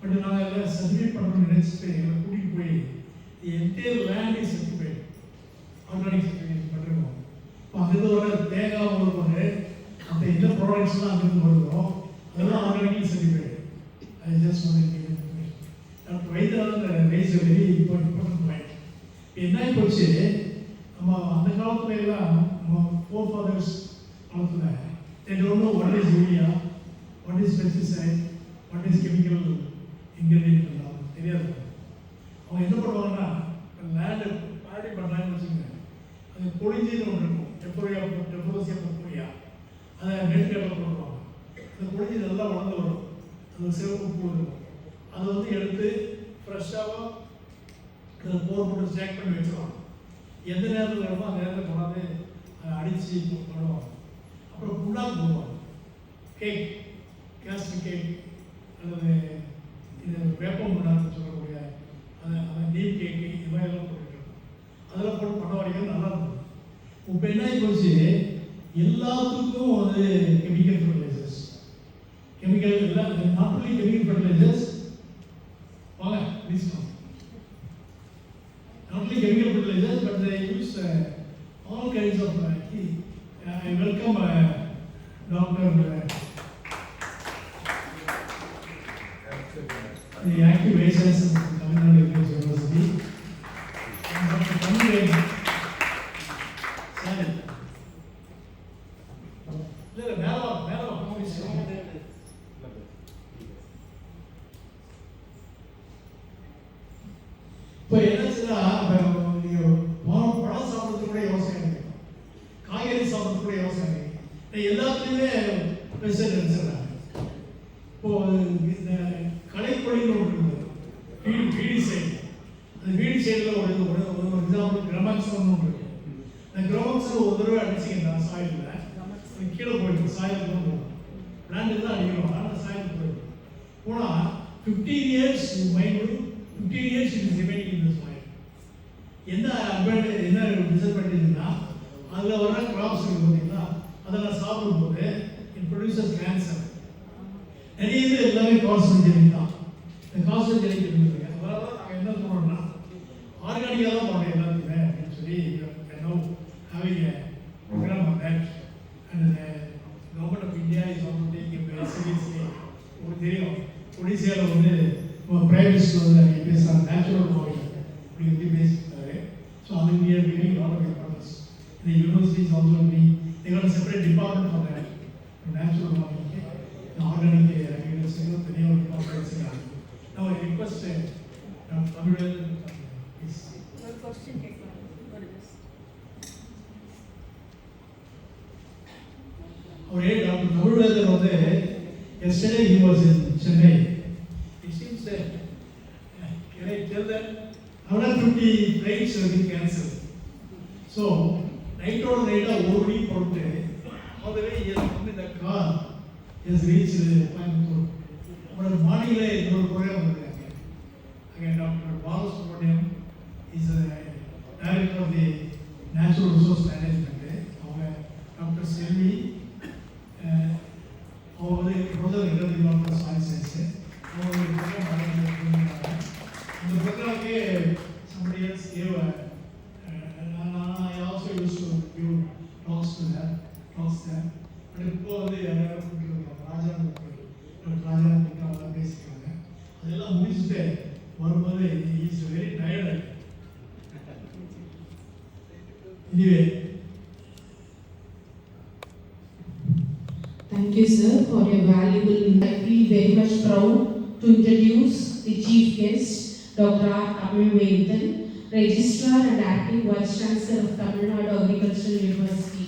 பட் நாங்கள் எல்லாம் சர்டிஃபைட் பண்ணணும்னு நினைச்சிட்டு எங்களை கூட்டிகிட்டு போய் entire land is certified, organic certificate பண்ணிருக்கோம். இப்போ அங்கிருந்து வர தேங்காய் முதற்கொண்டு அந்த என்ன ப்ராடக்ட்ஸ்லாம் அங்கிருந்து வருவோம் அதெல்லாம் organic certified. I just want to give you information. Dr. Vaidyanathan raised a very important point. என்ன போச்சு, நம்ம அந்த காலத்துல எல்லாம் நம்ம forefathers காலத்துல they don't know what is urea, what is pesticide, what is chemical ingredient எல்லாம் தெரியாது. அவங்க என்ன பண்ணுவாங்கன்னா லேண்ட் பாடி பண்ணுறாங்கன்னு வச்சுக்கோங்க, அது பொழிஞ்சின்னு ஒன்று இருக்கும், டெப்பரோசியா பொரியா, அதை நெற்கடலை போடுவாங்க. அந்த பொழிஞ்சி நல்லா வளர்ந்து வரும், அந்த சிவப்பு பூ இருக்கும். அதை வந்து எடுத்து ஃப்ரெஷ்ஷாக அதை போட்டு ஸ்டாக் பண்ணி வச்சுருவாங்க. எந்த நேரத்தில் வேணுமோ அந்த நேரத்தில் கொண்டாந்து அடித்து பண்ணுவாங்க. அப்புறம் புண்ணாக்கு போடுவாங்க, கேக், கேஸ்டிக் கேக் அல்லது இது வேப்பம் புண்ணாக்கு சொல்லக்கூடிய அந்த நீம் கேக்கு, இது மாதிரிலாம் போட்டுருக்கோம். அதெல்லாம் போட்டு பண்ண வரைக்கும் நல்லா இருக்கும். இப்போ என்ன போச்சு, எல்லாத்துக்கும் வந்து chemical fertilisers, chemical not only chemical fertilizers, not only chemical fertilizers, but they use all kinds of I welcome Dr. The active vice chancellor of Tamil Nadu University, and Dr. Tanviran Sani. இப்போ என்னச்சுன்னா, பழம் சாப்பிட்றது கூட யோசனை இருக்கு, காய்கறி சாப்பிட்றது கூட யோசனை இருக்கு, எல்லாத்துலேயுமே பெஸ்ட் நினைச்சிடறாங்க. இப்போ இந்த கலைப்பொழின்னு ஒன்று இருக்குது, வீடி சைடு. அந்த வீடி சைடில் ஒரு எக்ஸாம்பிள் கிரமாக்சன் ஒன்று இருக்கு. அந்த கிரமாக்சன் ஒரு தடவை அடிச்சிங்கன்னா சாயிலில் கீழே போயிட்டு சாயில் தான் போகும். பிளான்ட் தான் அடிக்கிறோம், ஆனால் சாயல் போயிடும். போனால் 15 years you might do, 15 years it is remaining in the soil. என்ன அட்வான்டேஜ், என்ன டிஸ்அட்வான்டேஜ்னா அதில் வர கிராப்ஸ் இருக்குது பார்த்தீங்களா, அதெல்லாம் சாப்பிடும்போது இட் ப்ரொடியூசஸ் கேன்சர். நிறைய இது எல்லாமே கார்சினோஜெனிக் தான். இந்த கார்சினோஜெனிக் இருக்குது, அதனால நாங்கள் என்ன சொல்கிறோம்னா ஆர்கானிக்காக தான் போகிறோம் எல்லாத்துக்குமே அப்படின்னு சொல்லி having a program on that, and the government of India is also taking it very seriously. ஒரு தெரியும் ஒடிசியாவில் வந்து பிரைவேட்ஸில் வந்து அவங்க பேசுகிறாங்க நேச்சுரல் மாடல் அப்படி வந்து பேசியிருக்காரு. ஸோ அது we are giving a lot of importance. The university is also being, they got a separate department for that, natural modeling, organic agriculture, தனியாக ஒரு டிபார்ட்மெண்ட் வச்சுருக்காங்க. Now I request Tamil please. ஒரு question கேட்கலாம். ஒரு this. அவரே doctor Tamizhvendhar வந்து yesterday he was in Chennai. It seems that can I tell that another 50 flights have been cancelled. So night ஒரு மணி போட்டு all the way he has come in the car, he has reached Coimbatore. அவரோட மாநில இன்னொரு program இருக்காங்க. Again Dr. Balasubramaniam is a director of the Natural Resource Management. அவங்க doctor செல்வி அவங்க வந்து professor department science science அவங்க ஒரு ப்ரோக்ராம் பண்ணியிருக்காங்க. இந்த ப்ரோக்ராமுக்கே somebody else gave I also used to give talks there. But இப்போ வந்து யாராவது ராஜா பேசிக்கிறாங்க. அதெல்லாம் முடிச்சுட்டு வரும்போது is very tired. Anyway, Thank you, sir, for your valuable input. I feel very much proud to introduce the chief guest, Dr. R. Tamilveldan, Registrar and Acting Vice Chancellor of Tamil Nadu Agricultural University.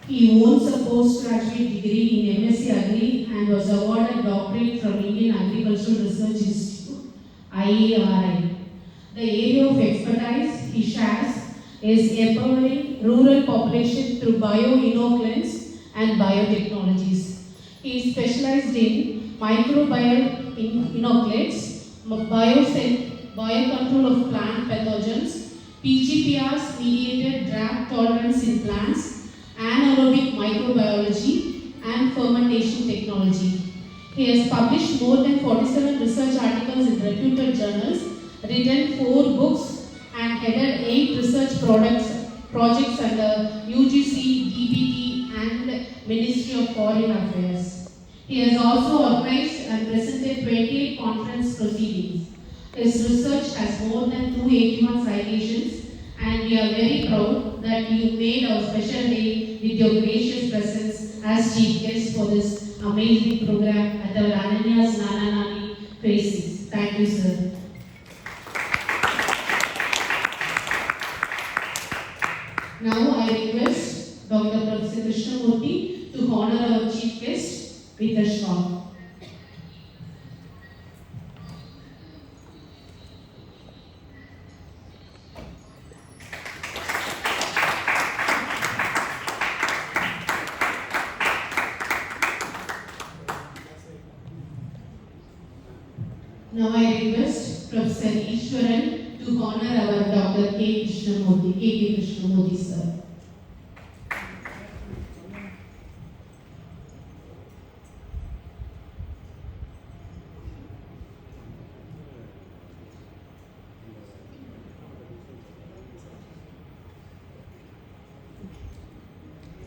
He owns a postgraduate degree in MSc Agri and was awarded doctorate from Indian Agricultural Research Institute, IARI. The area of expertise he shares is empowering rural population through bio-inoculants and biotechnologies. He is specialized in microbial inoculates, biocontrol of plant pathogens, PGPRs mediated drought tolerance in plants, anaerobic microbiology and fermentation technology. He has published more than 47 research articles in reputed journals, written 4 books and headed 8 research projects under UGC, DBT and Ministry of Foreign Affairs. He has also organized and presented 28 conference proceedings. His research has more than 281 citations, and we are very proud that you made our special day with your gracious presence as chief guest for this amazing program at our Ananya's Nana Nani Phase 6. Thank you, sir. Now I request Dr. Professor Krishnamurthy to honor our chief guest with a shot. Now I request Professor Ishwaran to honor our Dr. K. Krishnamurthy, sir.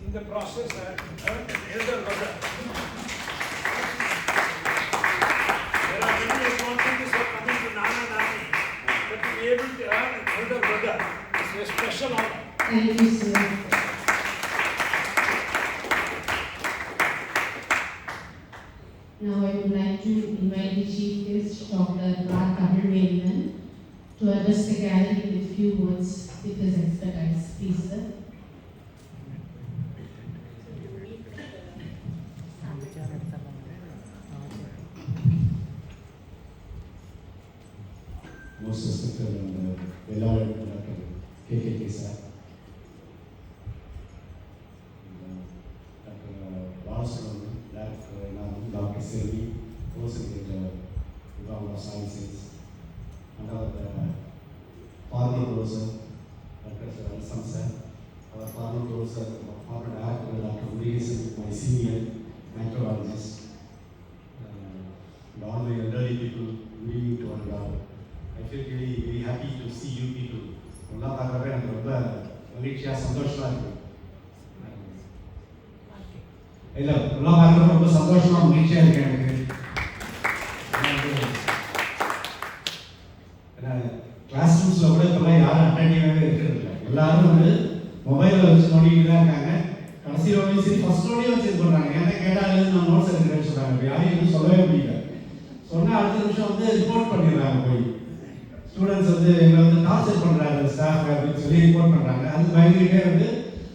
In the process, I earned an elder brother. There are many responsibilities for coming to Nana Nani, but to be able to earn an elder brother is a special honor. Thank you, sir. Now I would like to invite the chief guest, Dr. R. Tamilveldan, to address the gathering with few words with his expertise. Please, sir. Most respected and beloved Dr. KK sir, professor, Dr. Alsam sir, our former professor, former director, Dr. Murugesan, my senior microbiologist, and all my elderly people living to our God. I feel really very happy to see you people. எல்லாம் பார்க்குறப்ப எனக்கு ரொம்ப மகிழ்ச்சியாக சந்தோஷமாக இருக்குது. இல்லை எல்லாம் பார்க்குறப்ப ரொம்ப சந்தோஷமாக மகிழ்ச்சியாக இருக்கு எனக்கு. கிளாஸ் ரூம்ஸில் கூட இப்போல்லாம் யாரும் அட்டன்டிவாகவே இருக்கிறது இல்லை. எல்லாரும் வந்து மொபைலில் வச்சு நோண்டிட்டு தான் இருக்காங்க. கடைசி ரோடையும் சரி ஃபர்ஸ்ட் ரோடையும் வச்சு இது பண்ணுறாங்க. ஏன்னா கேட்டாலும் நான் நோட்ஸ் எடுக்கிறேன்னு சொல்கிறாங்க. இப்போ யாரையும் எதுவும் சொல்லவே முடியல. சொன்னால் அடுத்த நிமிஷம் வந்து ரிப்போர்ட் பண்ணிடுறாங்க. போய் ஸ்டூடெண்ட்ஸ் வந்து எங்களை வந்து டார்ச்சர் பண்ணுறாங்க ஸ்டாஃப் அப்படின்னு சொல்லி ரிப்போர்ட் பண்ணுறாங்க. அது பயந்துகிட்டே வந்து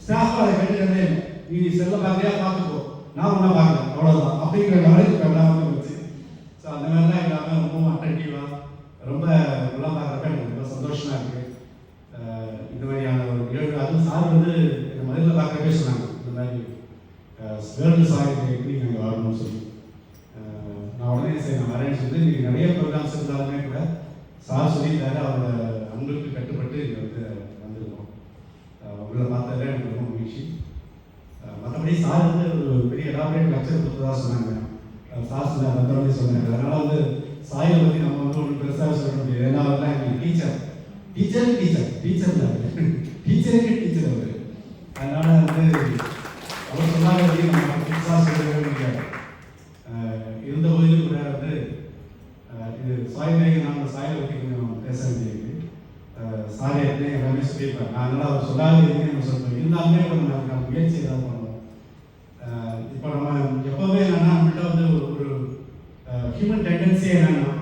ஸ்டாஃப் அதை கண்டுக்கிறதே இல்லை. நீ செல்ல பார்க்குறியா பார்த்துக்கோ, நான் ஒன்றா பார்க்குறேன் அவ்வளோதான் அப்படிங்கிற லெவலுக்கு இப்போ எல்லாம் வந்து வச்சு. ஸோ அந்த மாதிரிலாம் இல்லாமல் ரொம்பவும் அட்டன்டிவாக ரொம்ப நல்லா பார்க்குறப்ப எனக்கு ரொம்ப சந்தோஷமாக இருக்குது. இந்த மாதிரியான ஒரு நிகழ்வு அதுவும் சார் வந்து எங்கள் மதுரையில் பார்க்குறப்பே சொன்னாங்க இந்த மாதிரி வேர்ல்டு சாயில் எப்படி நாங்கள் வாழணும்னு சொல்லி. நான் உடனே சரி நான் வரேன்னு சொல்லி நீங்கள் நிறைய ப்ரோக்ராம்ஸ் இருந்தாலுமே கூட சார் சொல்லியிருந்தாரு. அவரோட அன்புக்கு கட்டுப்பட்டு இங்கே வந்து வந்திருக்கோம். உங்களை பார்த்ததில் எனக்கு ரொம்ப மகிழ்ச்சி. மற்றபடி சார் வந்து ஒரு பெரிய எலாபரேட் லெக்சர் கொடுத்ததாக சொன்னாங்க. சார் சொன்னார் மற்றபடி சொன்னாங்க. அதனால் வந்து சாயை பற்றி நம்ம வந்து ஒன்று பெருசாக சொல்ல முடியாது. ஏன்னா அவர்லாம் எங்களுக்கு டீச்சருக்கு டீச்சர் அவர். அதனால் வந்து அவர் சொன்னாங்க நம்ம புதுசாக சொல்லவே முடியாது. இருந்த போதிலும் கூட வந்து இது சாயிலேயே நாங்கள் சாயை பற்றி கொஞ்சம் பேச வேண்டியிருக்கு. சாரை எப்படியே எல்லாமே சொல்லியிருப்பாங்க. அதனால் அவர் சொல்லாத எதுவுமே நம்ம சொல்லுவோம். இருந்தாலுமே நம்ம அதுக்கான முயற்சி ஏதாவது பண்ணுவோம். இப்போ நம்ம எப்போவுமே என்னென்னா நம்மள்கிட்ட வந்து ஒரு ஹியூமன் டெண்டன்சி என்னென்னா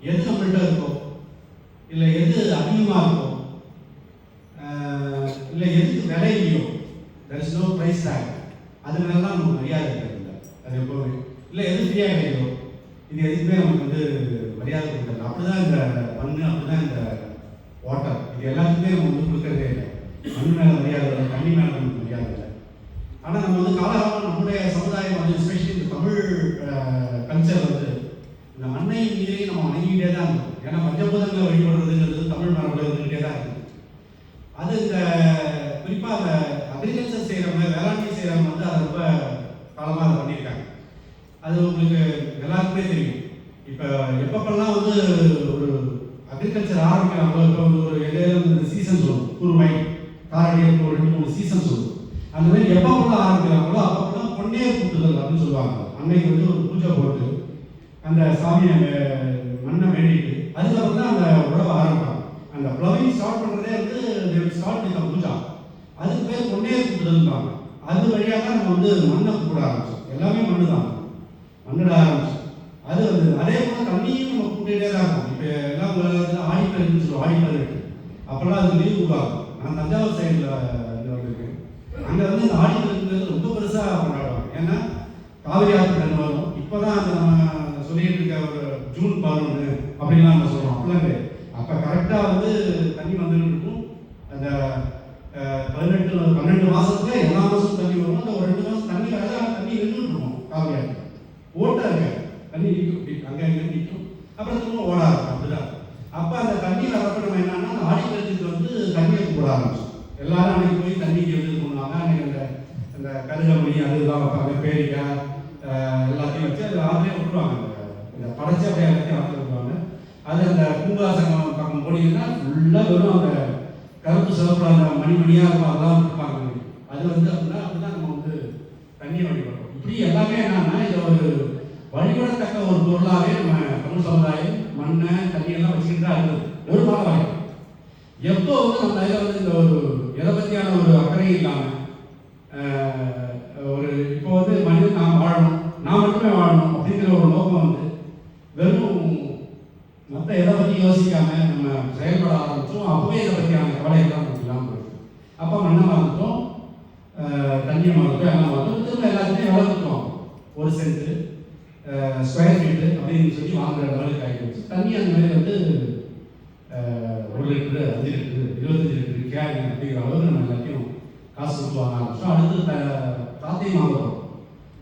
எது நம்மள்கிட்ட இருக்கோ இல்லை எது அதிகமாக இருக்கோ இல்லை எதுக்கு விலை இல்லையோ there is no price tag அதுங்களெல்லாம் நமக்கு மரியாதை கிடையாது. அது எப்போவுமே இல்லை எது ஃப்ரீயாக கிடைக்கோ இது எதுக்குமே நமக்கு வந்து மரியாதை கொடுக்குறது. அப்படிதான் இந்த மண், அப்படிதான் இந்த வாட்டர், இது எல்லாத்துக்குமே நம்ம வந்து கொடுக்கறதே இல்லை. மண் மேலே மரியாதை இல்லை, தண்ணி மேலே நமக்கு மரியாதை இல்லை. ஆனால் நம்ம வந்து காலகாலம் நம்முடைய சமுதாயம் வந்து எஸ்பெஷலி இந்த தமிழ் கல்ச்சர் வந்து இந்த மண்ணையும் நீரையும் நம்ம வணங்கிக்கிட்டே தான் இருக்கும். ஏன்னா பஞ்சபூதங்களை வழிபடுறதுங்கிறது தமிழ் மரபில் இருந்துகிட்டே தான் இருக்குது. அது இந்த குறிப்பாக அந்த அக்ரிகல்ச்சர் செய்கிறவங்க, வேளாண்மை செய்கிறவங்க வந்து அதை ரொம்ப காலமாக அதை பண்ணியிருக்காங்க. அது உங்களுக்கு எல்லாருக்குமே தெரியும். இப்போ எப்பப்பெல்லாம் வந்து ஒரு அக்ரிகல்ச்சர் ஆரம்பிக்கிறாங்களோ, இப்போ வந்து ஒரு இடையில இந்த சீசன் சொல்லுவோம், குருவை காரடி ஒரு 2-3 சீசன் சொல்லுவோம். அந்த மாதிரி எப்பப்பெல்லாம் ஆரம்பிக்கிறாங்களோ அப்பப்பெல்லாம் பொன்னேர் கூட்டுதல் அப்படின்னு சொல்லுவாங்க. அன்னைக்கு வந்து ஒரு பூஜை போட்டு அந்த சாமியை மண்ணை வேண்டிட்டு அதுக்கப்புறம் தான் அந்த உழவை ஆரம்பிப்பாங்க. அந்த ப்ளவிங் ஸ்டார்ட் பண்ணுறதே வந்து ஸ்டார்ட் வித் பூஜா. அதுக்கு பேர் பொன்னேர் கூட்டுதல்பாங்க. அது வழியாக தான் நம்ம வந்து மண்ணை கூப்பிட ஆரம்பிச்சோம். எல்லாமே மண்ணு தான் மண்ணிட ஆரம்பிச்சோம். அது வந்து அதே போல் தண்ணியும் நம்ம கூட்டிகிட்டே தான் இருக்கும். இப்போ எல்லாம் உலகத்தில் ஆடிப்பருன்னு சொல்லுவோம், ஆடிப்பரு. அப்போல்லாம் அதுக்கு லீவ் கொடுப்பாங்க. நான் தஞ்சாவூர் சைடில் வந்திருக்கேன். அங்கே வந்து இந்த ஆடிப்பருங்கிறது ரொம்ப பெருசாக கொண்டாடுவாங்க. ஏன்னா காவிரி ஆற்று தண்ணி வரும். இப்போ தான் அந்த நம்ம சொல்லிட்டு இருக்க ஒரு ஜூன் 11 அப்படின்லாம் நம்ம சொல்கிறோம். அப்படிலாம் கிடையாது. அப்போ கரெக்டாக வந்து தண்ணி வந்துட்டு இருக்கும். அந்த 12 மாதத்துல எல்லா மாதமும் தண்ணி வரும். அந்த ஒரு 2 மாதம் தண்ணி வர தண்ணி நின்றுட்டு இருக்கும். காவிரி ஆற்று ஓட்டா இருக்க தண்ணி நிற்கும், அங்கே அங்கே நிற்கும். அப்புறம் திரும்ப ஓட இருக்கும். அப்படிதான். அப்போ அந்த தண்ணி வரப்போ நம்ம என்னன்னா அந்த ஆடிப்பருத்துக்கு வந்து தண்ணியை போட ஆரம்பிச்சோம். எல்லாரும் அன்னைக்கு போய் தண்ணிக்கு எடுத்து போனாங்க. அன்னைக்கு அந்த கருகமணி அதுதான் வைப்பாங்க, பேரிக்காய் எல்லாத்தையும் வச்சு அது ஆற்றிலே விட்டுருவாங்க. இந்த படைச்சி அப்படியே எல்லாத்தையும் ஆற்றில் விட்டுருவாங்க. அது அந்த பூங்காசனம் பக்கம் போனீங்கன்னா ஃபுல்லாக வெறும் அந்த கருப்பு சிவப்புல அந்த மணிமணியாக இருக்கும், அதெல்லாம் விட்டுருப்பாங்க. அது வந்து அப்படின்னா அப்படிதான் நம்ம வந்து தண்ணியை வழிபடுறோம். இப்படி எல்லாமே என்னன்னா இதை ஒரு வழிபடத்தக்க ஒரு பொருளாகவே நம்ம தமிழ் சமுதாயம் மண்ணை தண்ணியெல்லாம் வச்சுக்கிட்டு தான் இருந்தது ஒரு காலம் வரைக்கும். எப்போ வந்து நம்ம இதில் வந்து இந்த ஒரு எதை பற்றியான ஒரு அக்கறை இல்லாமல் ஒரு இப்போ வந்து மனிதன் நாம் வாழணும், நான் மட்டுமே வாழணும் அப்படிங்கிற ஒரு நோக்கம் வந்து வெறும் மற்ற எதை பற்றி யோசிக்காமல் நம்ம செயல்பட ஆரம்பித்தோம். அப்போவே இதை பற்றியான கவலையெல்லாம் நமக்கு இல்லாமல் போயிடுச்சு. அப்போ மண்ணை மறந்துட்டோம், தண்ணியை மறந்துட்டோம், எல்லாம் மறந்துட்டோம். திரும்ப எல்லாத்தையுமே வளர்த்துட்டோம். 1 சென்ட் ஸ்கொயர் ஃபீட்டு அப்படின்னு சொல்லி வாங்குற லெவலுக்கு ஆகிடுச்சு. தண்ணி அந்த மாதிரி வந்து 1 லிட்டரு, 5 லிட்டரு, 25 லிட்டரு கேன் அப்படிங்கிற அளவுக்கு நம்ம எல்லாத்தையும் காசு கொடுத்து வாங்க ஆரம்பிச்சோம். அடுத்து காற்றையும் வாங்குறோம்.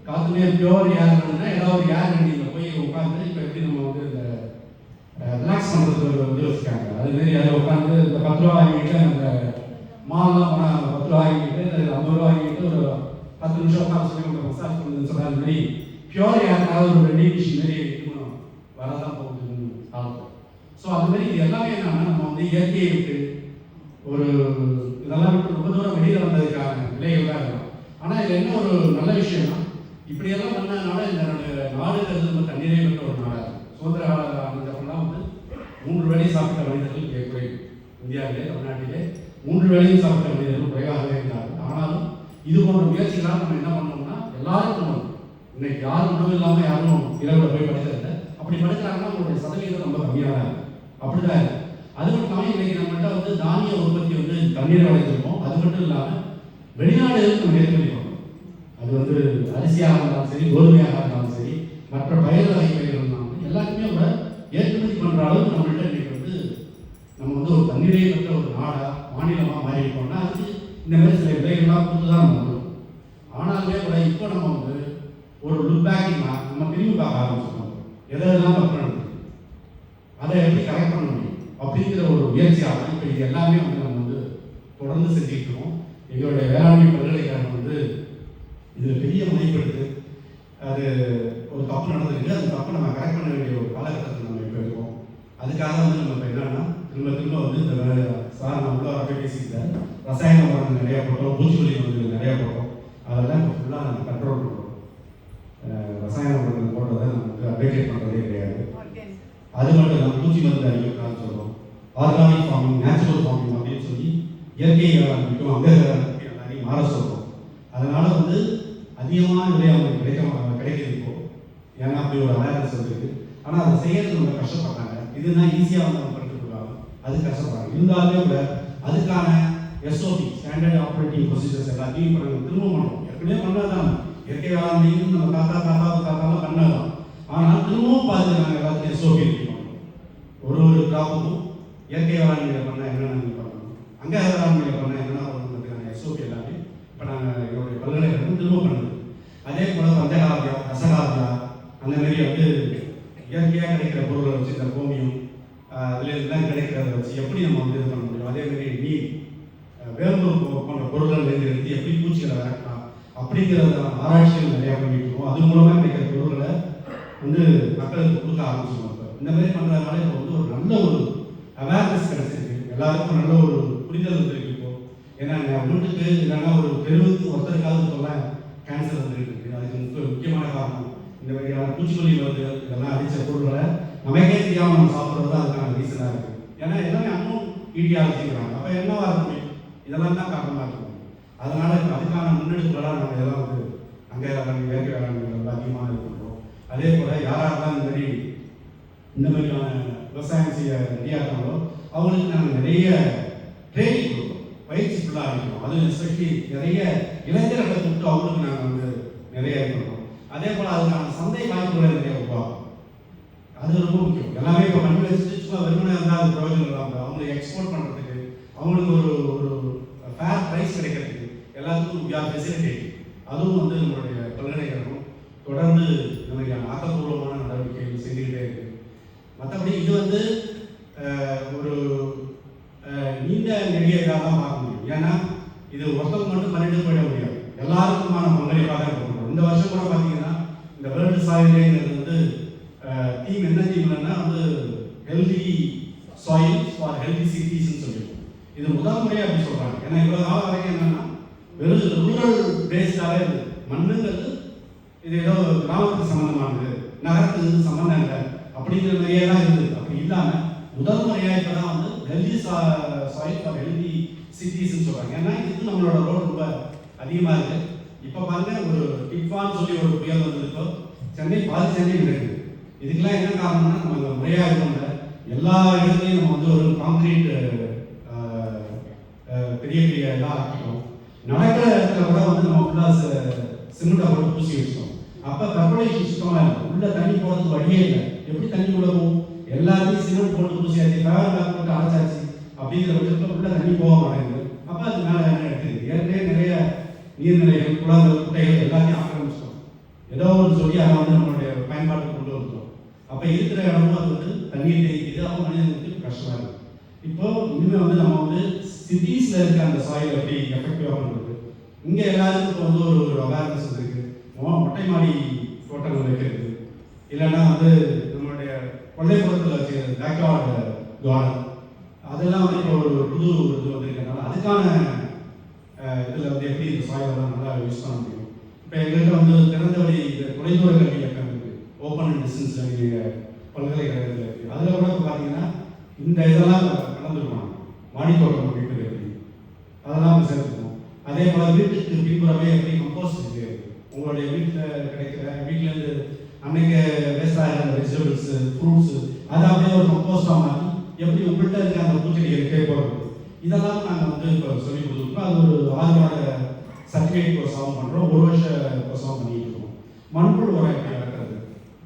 காற்றுலேயே பியோர் ஏர் வேணும்னா ஏதாவது ஒரு ஏர் வண்டியில் போய் உட்காந்து இப்போ எப்படி நம்ம வந்து இந்த ரிலாக்ஸ் பண்ணுறதுக்கு வந்து வச்சுருக்காங்க. அதுமாரி அதில் உட்காந்து இந்த 10 ரூபா வாங்கிட்டு அந்த மால்லாம் போனால் 10 ரூபா வாங்கிட்டு 50 ரூபா வாங்கிட்டு ஒரு 10 நிமிஷம் உட்காந்து சொல்லி உங்களுக்கு மசாஜ் பண்ணுறதுன்னு சொன்னால் அது மாதிரி பியூர் யாருக்காவது ஒரு வெண்டிங் மிஷின் மாரி இருக்கணும் வரதான் போகுதுன்னு காலத்தில். ஸோ அது மாதிரி இது எல்லாமே என்னன்னா நம்ம வந்து இயற்கையை விட்டு ஒரு இதெல்லாம் விட்டு ரொம்ப தூரம் வெளியில் வந்ததுக்கான விலைகள் தான் இருக்கும். ஆனால் இதில் என்ன ஒரு நல்ல விஷயம்னா இப்படியெல்லாம் பண்ணதுனால இந்த நாடுங்கிறது நம்ம தண்ணீரே பெற்ற ஒரு நாடாக இருக்கும். சுதந்திர கால ஆனந்தப்பெல்லாம் வந்து 3 வேளையும் சாப்பிட்ட மனிதர்கள் குறைவு. இந்தியாவிலே தமிழ்நாட்டிலே 3 வேளையும் சாப்பிட்ட மனிதர்கள் குறைவாகவே இருந்தார்கள். ஆனாலும் இது போன்ற முயற்சிகளாக நம்ம என்ன பண்ணோம்னா எல்லாரும் பண்ணணும். இன்னைக்கு யாரும் உணவு இல்லாமல் யாரும் இரவில் போய் படுக்கிறதில்ல. அப்படி படுக்கிறாங்கன்னா அவங்களுடைய சதவீதம் ரொம்ப கம்மியாக தான் இருக்கும். அப்படிதான் இருக்கு. அது மட்டும் இல்லாமல் இன்னைக்கு நம்மகிட்ட வந்து தானிய உற்பத்தி வந்து தண்ணீரை வளர்த்துருக்கோம். அது மட்டும் இல்லாமல் வெளிநாடுகளுக்கு நம்ம ஏற்றுமதி பண்ணணும். அது வந்து அரிசியாக இருந்தாலும் சரி, கோதுமையாக இருந்தாலும் சரி, மற்ற பயிர் வகை பயிர்கள் இருந்தாலும் எல்லாத்தையுமே கூட ஏற்றுமதி பண்ணுற அளவுக்கு நம்மள்கிட்ட இன்னைக்கு வந்து நம்ம வந்து ஒரு தண்ணீரை பெற்ற ஒரு நாடாக மாநிலமாக மாறி இருக்கோம்னா அதுக்கு இந்த மாதிரி சில விலைகள்லாம் கொடுத்து தான் நம்ம வரும். ஆனாலுமே கூட இப்போ நம்ம வந்து ஒரு லுக் பேக்கிங்னா நம்ம திரும்பி பார்க்க ஆரம்பிச்சிருக்கோம். எதெல்லாம் தப்பு நடக்குது, அதை எப்படி கரெக்ட் பண்ண முடியும் அப்படிங்கிற ஒரு முயற்சியாக இப்போ இது எல்லாமே வந்து நம்ம வந்து தொடர்ந்து செஞ்சுட்டு இருக்கோம். எங்களுடைய வேளாண்மை பல்கலைக்கழகம் வந்து இதில் பெரிய முனைப்படுத்து. அது ஒரு தப்பு நடந்திருக்கு. அந்த தப்பை நம்ம கரெக்ட் பண்ண வேண்டிய ஒரு காலகட்டத்தில் நம்ம இப்போ இருக்கோம். அதுக்காக வந்து நம்ம இப்போ என்னன்னா திரும்ப வந்து இந்த சார் நம்ம உள்ள வரப்பே பேசிக்கிட்டேன். ரசாயன உரங்கள் நிறையா போட்டோம், பூச்சிக்கொல்லி வந்து நிறையா போட்டோம். அதெல்லாம் இப்போ ஃபுல்லாக நம்ம கண்ட்ரோல் பண்ணுறோம். ரசாயன உரங்கள் போடுறதை நம்ம வந்து அப்டேட் பண்ணுறதே கிடையாது. அது மட்டும் இல்லாமல் பூச்சி மருந்து அடிக்கலாம்னு சொல்கிறோம். ஆர்கானிக் ஃபார்மிங், நேச்சுரல் ஃபார்மிங் அப்படின்னு சொல்லி இயற்கை வேளாண்மைக்கும் அங்க வேளாண்மைக்கும் எல்லாரையும் மாற சொல்கிறோம். அதனால வந்து அதிகமான விலை அவங்களுக்கு கிடைக்குது இப்போ. ஏன்னா அப்படி ஒரு அவேர்னஸ் வந்துருக்கு. ஆனால் அதை செய்யறது ரொம்ப கஷ்டப்படுறாங்க. இதுனா ஈஸியாக வந்து அவங்க பண்ணிட்டு இருக்காங்க, அது கஷ்டப்படுறாங்க. இருந்தாலுமே கூட அதுக்கான எஸ்ஓபி ஸ்டாண்டர்ட் ஆப்ரேட்டிங் ப்ரொசீஜர்ஸ் எல்லாத்தையும் இப்போ நாங்கள் திரும்ப பண்ணுறோம். ஏற்கனவே பண்ணதான் இயற்கை வேளாண்மையும் நம்ம தாத்தாலாம் பண்ணதான். ஆனால் திரும்பவும் பார்த்து நாங்கள் எல்லாத்தையும் எஸ்ஓபி ரெடி பண்ணுறோம். ஒரு கிராப்புக்கும் இயற்கை வேளாண்மையில் பண்ணால் என்னென்ன நாங்கள் பண்ணணும், அங்கே வேளாண்மையில் பண்ணால் என்னென்ன பண்ணணுங்கிறதுக்கான எஸ்ஓபி எல்லாமே இப்போ நாங்கள் எங்களுடைய பல்கலைக்கழகம் திரும்ப பண்ணுது. அதே போல் பஞ்சகாவியா, ரசகாவியா அந்த மாதிரி வந்து இயற்கையாக கிடைக்கிற பொருளை வச்சு இந்த கோமியம் அதில் எல்லாம் கிடைக்கிறத வச்சு எப்படி நம்ம வந்து இது பண்ண முடியும். அதேமாதிரி நீர், வேம்பு போன்ற பொருள்கள் எடுத்து எப்படி பூச்சிகளை விரட்டலாம் அப்படிங்கிறத ஆராய்ச்சிகள் நிறையா பண்ணிட்டு இருக்கோம். அது மூலமாக கிடைக்கிற பொருள்களை வந்து மக்களுக்கு கொடுக்க ஆரம்பிச்சிருக்கோம். இப்போ இந்த மாதிரி பண்ணுறதுனால இப்போ வந்து ஒரு நல்ல ஒரு அவேர்னஸ் கிடைச்சிருக்கு. எல்லாருக்கும் நல்ல ஒரு புரிதல் வந்துருக்கு. இப்போ ஏன்னா வீட்டுக்கு இல்லைன்னா ஒரு தெருவுக்கு ஒருத்தருக்காவது சொல்ல கேன்சர் வந்துருக்கு. அதுக்கு முக்கியமான காரணம் இந்த மாதிரியான பூச்சிக்கொல்லி மருந்துகள் இதெல்லாம் அடித்த பொருள்களை நமக்கே தெரியாமல் நம்ம சாப்பிட்றது தான் அதுக்கான ரீசனாக இருக்குது. ஏன்னா எல்லாமே அன்னும் ஈட்டியாச்சுங்கிறாங்க. அப்போ என்னவா இருக்கும், இதெல்லாம் தான் காரணமாக இருக்கும். அதனால இப்போ அதுக்கான முன்னெடுப்புகளாக நம்ம இதெல்லாம் வந்து அங்கே வேளாண்மை, இயற்கை வேளாண்மைகள் அதிகமாக இது பண்ணுறோம். அதே போல் யாராக இந்த மாதிரியான விவசாயம் செய்ய ரெடியாக இருக்காங்களோ அவங்களுக்கு நாங்கள் நிறைய ட்ரைனிங் கொடுப்போம், பயிற்சி ஃபுல்லாக அளிக்கிறோம். அது எஸ்பெஷலி நிறைய இளைஞர்களை கூப்பிட்டு அவங்களுக்கு நாங்கள் வந்து நிறைய இது பண்ணுறோம். அதே போல் அதுக்கான சந்தை வாய்ப்புகளை நிறைய உருவாக்கும். அது ரொம்ப முக்கியம். எல்லாமே இப்போ பண்ணி வச்சுட்டு சும்மா வெறுமனே இருந்தால் அது பிரயோஜனம் இல்லாமல் அவங்களை எக்ஸ்போர்ட் பண்ணுறதுக்கு அவங்களுக்கு ஒரு ஃபேர் ப்ரைஸ் கிடைக்கிறதுக்கு எல்லாத்துக்கும் ஃபெசிலிட்டேட். அதுவும் வந்து நம்மளுடைய பல்கலைக்கழகம் தொடர்ந்து இந்த மாதிரியான ஆக்கப்பூர்வமான நடவடிக்கைகள் செஞ்சுக்கிட்டே இருக்குது. மற்றபடி இது வந்து ஒரு நீண்ட நெடிய இதாக தான் பார்க்க முடியும். ஏன்னா இது ஒருத்தவங்க மட்டும் பண்ணிட்டு போயிட முடியாது. எல்லாருக்குமான பங்களிப்பாக தான் இருக்கணும். இந்த வருஷம் கூட பார்த்தீங்கன்னா இந்த வேர்ல்டு சாயிலேங்கிறது வந்து தீம் என்ன தீம்னா வந்து ஹெல்தி சாயில் ஃபார் ஹெல்தி சிட்டிஸ்ன்னு சொல்லியிருக்கோம். இது முதல் முறையாக அப்படி சொல்கிறாங்க. ஏன்னா இவ்வளோ காலம் வரைக்கும் என்னன்னா வெறும் ரூரல் பேஸ்டாகவே இருக்குது. மண்ணுங்கிறது இது ஏதோ கிராமத்துக்கு சம்மந்தமானது, நகரத்துக்கு சம்மந்தம் இல்லை அப்படிங்கிற மாதிரியே தான் இருந்தது. அப்படி இல்லாமல் முதல் முறையாக இப்போ தான் வந்து ஹெல்தி சாயில் ஃபார் ஹெல்தி சிட்டிஸ்ன்னு சொல்கிறாங்க. ஏன்னா இதுக்கு நம்மளோட ரோடு ரொம்ப அதிகமாக இருக்குது. இப்போ பாருங்க ஒரு டிஃபான்னு சொல்லி ஒரு புயல் வந்ததுக்கோ சென்னை பாதி சென்னை இருக்குது. இதுக்கெல்லாம் என்ன காரணம்னா நம்ம முறையாக இருக்கோம்ல எல்லா இடத்துலையும் நம்ம வந்து ஒரு கான்கிரீட் பெரிய பெரிய எல்லாம் ஆக்கிட்டோம். நடக்கிற இடத்துல கூட வந்து நம்ம ஃபுல்லாக சிமெண்ட்டை போட்டு பூசி வச்சிட்டோம். அப்போ கர்ப்பரேஷன் சுத்தமாக இருக்கும். உள்ள தண்ணி போகிறதுக்கு வழியே இல்லை. எப்படி தண்ணி உள்ள போகும்? எல்லாத்தையும் சிமெண்ட் போட்டு பூசியாச்சு, ஃபேவர் பேக் போட்டு அடைச்சாச்சு. அப்படிங்கிற பட்சத்தில் உள்ள தண்ணி போக மாட்டேங்குது. அப்போ அது மேலே என்ன எடுத்துக்குது? ஏற்கனவே நிறைய நீர்நிலைகள், குளங்கள், குட்டைகள் எல்லாத்தையும் ஆக்கிரமிச்சிட்டோம். ஏதோ ஒன்று சொல்லி அதை வந்து நம்மளுடைய பயன்பாட்டுக்கு கொண்டு வந்துட்டோம். அப்போ இருக்கிற இடமும் அது வந்து தண்ணீர் தேக்கி இப்போ இனிமேல் வந்து நம்ம வந்து சிட்டிஸில் இருக்க அந்த சாயில் எப்படி எஃபெக்டிவாக பண்ணுறது, இங்கே எல்லாருக்கும் இப்போ வந்து ஒரு அவேர்னஸ் வந்துருக்கு. மொட்டை மாடி தோட்டங்கள் வைக்கிறது, இல்லைன்னா வந்து நம்மளுடைய கொல்லைப்புறத்தில் வச்சுக்கிறது பேக்யார்டு கார்டன், அதெல்லாம் வந்து இப்போ ஒரு புது இது வந்திருக்கனால அதுக்கான இதில் வந்து எப்படி இந்த சாயிலெல்லாம் நல்லா யூஸ் பண்ண முடியும். இப்போ எங்கள்கிட்ட வந்து திறந்தவெளி தொலைதூர கல்வி இயக்கம் இருக்குது, ஓப்பன் அண்ட் டிஸ்டன்ஸ் லேர்னிங் பல்கலைக்கழகத்தில் இருக்குது. அதில் கூட இப்போ பார்த்தீங்கன்னா இந்த இதெல்லாம் கலந்துருக்கணும். மாடித்தோட்டம் அப்படின்றது எப்படி, அதெல்லாம் நம்ம சேர்த்துக்கணும். அதே மாதிரி வீட்டுக்கு பின்புறமே எப்படி கம்போஸ்ட் இருக்குது, உங்களுடைய வீட்டில் கிடைக்கிற வீட்டிலேருந்து அன்னைக்கு வேஸ்ட் ஆகிற அந்த வெஜிடபிள்ஸு ஃப்ரூட்ஸு அதை அப்படியே ஒரு கம்போஸ்டாக மாற்றி எப்படி உங்கள்கிட்ட இருக்க அந்த பூச்செடிகளுக்கே போகிறது, இதெல்லாம் நாங்கள் வந்து இப்போ சொல்லி கொடுத்துருக்கோம். அது ஒரு 6 மாத சர்டிஃபிகேட் கோர்ஸாகவும் பண்ணுறோம், 1 வருஷ கோர்ஸாகவும் பண்ணிட்டு இருக்கோம். மண்புழு உரம் எப்படி வளர்க்குறது,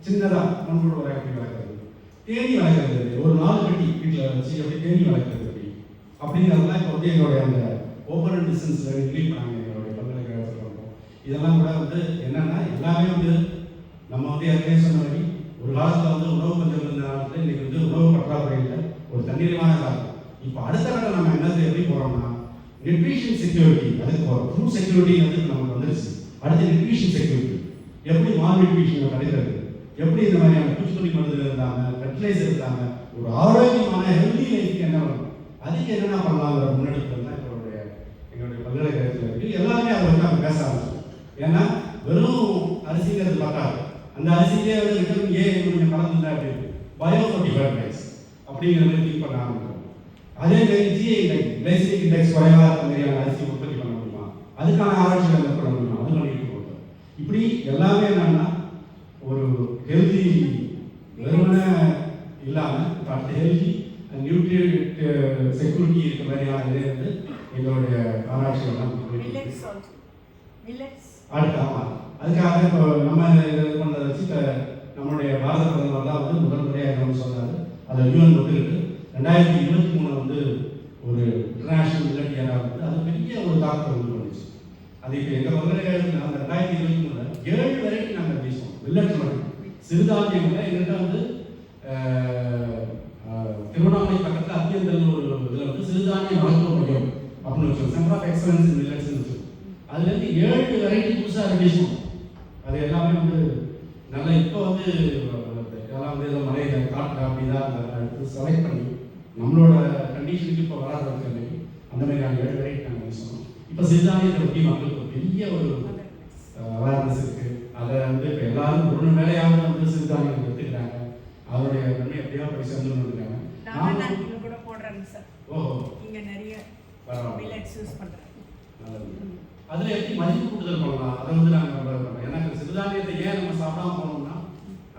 சின்னதாக மண்புழு உரம் எப்படி வளர்க்குறது, தேனி வளர்க்குறது, ஒரு 4 கட்டி வீட்டில் வச்சு எப்படி தேனி வளர்க்குறது எப்படி அப்படிங்கிறதெல்லாம் இப்போ வந்து எங்களுடைய அந்த ஓப்பன் அண்ட் டிஸ்டன்ஸ் ரிலீவ் பண்ணாங்க எங்களுடைய பல்கலைக்கழகத்தில் இருக்கோம். இதெல்லாம் கூட வந்து என்னென்னா எல்லாமே வந்து நம்ம வந்து ஏற்கனவே சொன்ன மாதிரி ஒரு காலத்தில் வந்து உணவு பஞ்சம் இருந்த காலத்தில் இன்றைக்கி வந்து உணவு பற்றாக்குறை இல்லை, ஒரு தண்ணீரமான காலம். இப்போ அடுத்த கட்டம் நம்ம என்னது எப்படி போகிறோம்னா நியூட்ரிஷன் செக்யூரிட்டி, அதுக்கு போகிறோம். ஃபுட் செக்யூரிட்டி வந்து நமக்கு வந்துருச்சு. அடுத்து நியூட்ரிஷன் செக்யூரிட்டி, எப்படி மால் நியூட்ரிஷனை தடுக்கிறது, எப்படி இந்த மாதிரியான பூச்சிக்கொல்லி மருந்துகள் இல்லாமல் ஃபெர்டிலைசர் இல்லாமல் ஒரு ஆரோக்கியமான ஹெல்தி லைஃப்க்கு என்ன பண்ணணும், அதுக்கு என்னென்ன பண்ணலாங்கிற முன்னெடுப்புகள் தான் எங்களுடைய பல்கலைக்கழகத்தில் இருக்குது. எல்லாருமே அதை வந்து நம்ம பேச ஆரம்பிச்சோம். ஏன்னா வெறும் அரிசிங்கிறது பார்த்தாரு, அந்த அரிசியிலே வந்து விட்டமின் ஏ கொஞ்சம் கலந்துருந்தா அப்படி பயோஃபர்டி ஃபர்டிலைஸ் அப்படிங்கிற மாதிரி திங்க் பண்ண ஆரம்பிக்கிறோம். அதே மாதிரி ஜிஐ இண்டெக்ஸ், கிளைசிமிக் இண்டெக்ஸ் குறைவாக இருக்க மாதிரியான அரிசி உற்பத்தி பண்ண முடியுமா, அதுக்கான ஆராய்ச்சிகள் மேற்கொள்ள முடியுமா, அது பண்ணிட்டு இருக்கோம். இப்படி எல்லாமே என்னன்னா ஒரு ஹெல்தி வெறுமனை இல்லாமல் பட் ஹெல்தி நியூட்ரியன்ட் செக்யூரிட்டி இருக்க மாதிரியான இதே வந்து எங்களுடைய ஆராய்ச்சிகள்லாம் Millets also. Millets. அடுத்து ஆமாம். அதுக்காக இப்போ நம்ம இது பண்ணுறதை வச்சு இப்போ நம்மளுடைய பாரத பிரதமர் தான் வந்து முதல் முறையாக என்னன்னு சொன்னார். அதை யூஎன் ஒத்துக்கிட்டு 2023 வந்து ஒரு இன்டர்நேஷனல் மில்லட் இயராக வந்து அது பெரிய ஒரு தாக்கத்தை உண்டு பண்ணிச்சு. அது இப்போ எங்கள் பல்கலைக்கழகத்தில் அந்த 2023 7 வரைக்கும் நாங்கள் பேசுவோம் மில்லட் மட்டும். சிறுதானியங்களை எங்கள்கிட்ட வந்து திருவண்ணாமலை பக்கத்தில் அத்தியந்தல் ஒரு இதில் வந்து சிறுதானிய மருத்துவ மையம் அப்படின்னு வச்சோம், சென்டர் ஆஃப் எக்ஸலன்ஸ் இன் மில்லட்ஸ்னு வச்சோம். அதுலேருந்து 7 வெரைட்டி புதுசாக ரிலீஸ் அது எல்லாமே வந்து நல்லா இப்போ வந்து இதெல்லாம் வந்து ஏதோ மலையில் காட்டுற அப்படிதான் அதை செலக்ட் பண்ணி நம்மளோட கண்டிஷனுக்கு இப்போ வராத அன்னைக்கு அந்த மாதிரியான 7 வெரைட்டி நாங்கள் யூஸ் பண்ணோம். இப்போ சிறுதானியத்தை பற்றி மக்களுக்கு ஒரு பெரிய ஒரு அவேர்னஸ் இருக்குது. அதை வந்து இப்போ எல்லாரும் ஒரு வேலையாக வந்து சிறுதானியம் எடுத்துக்கிறாங்க, அதோடைய நன்மை எப்படியா போய் சேர்ந்துன்னு இருக்காங்க. நான் கூட போடுறேங்க சார். ஓஹோ, இங்கே நிறைய மில்லட்ஸ் யூஸ் பண்ணுறேன். நல்லது. அதில் எப்படி மதிப்பு கூடுதல் பண்ணலாம், அதை வந்து நாங்கள் எனக்கு சிறுதானியத்தை ஏன் நம்ம சாப்பிடாம போனோம்னா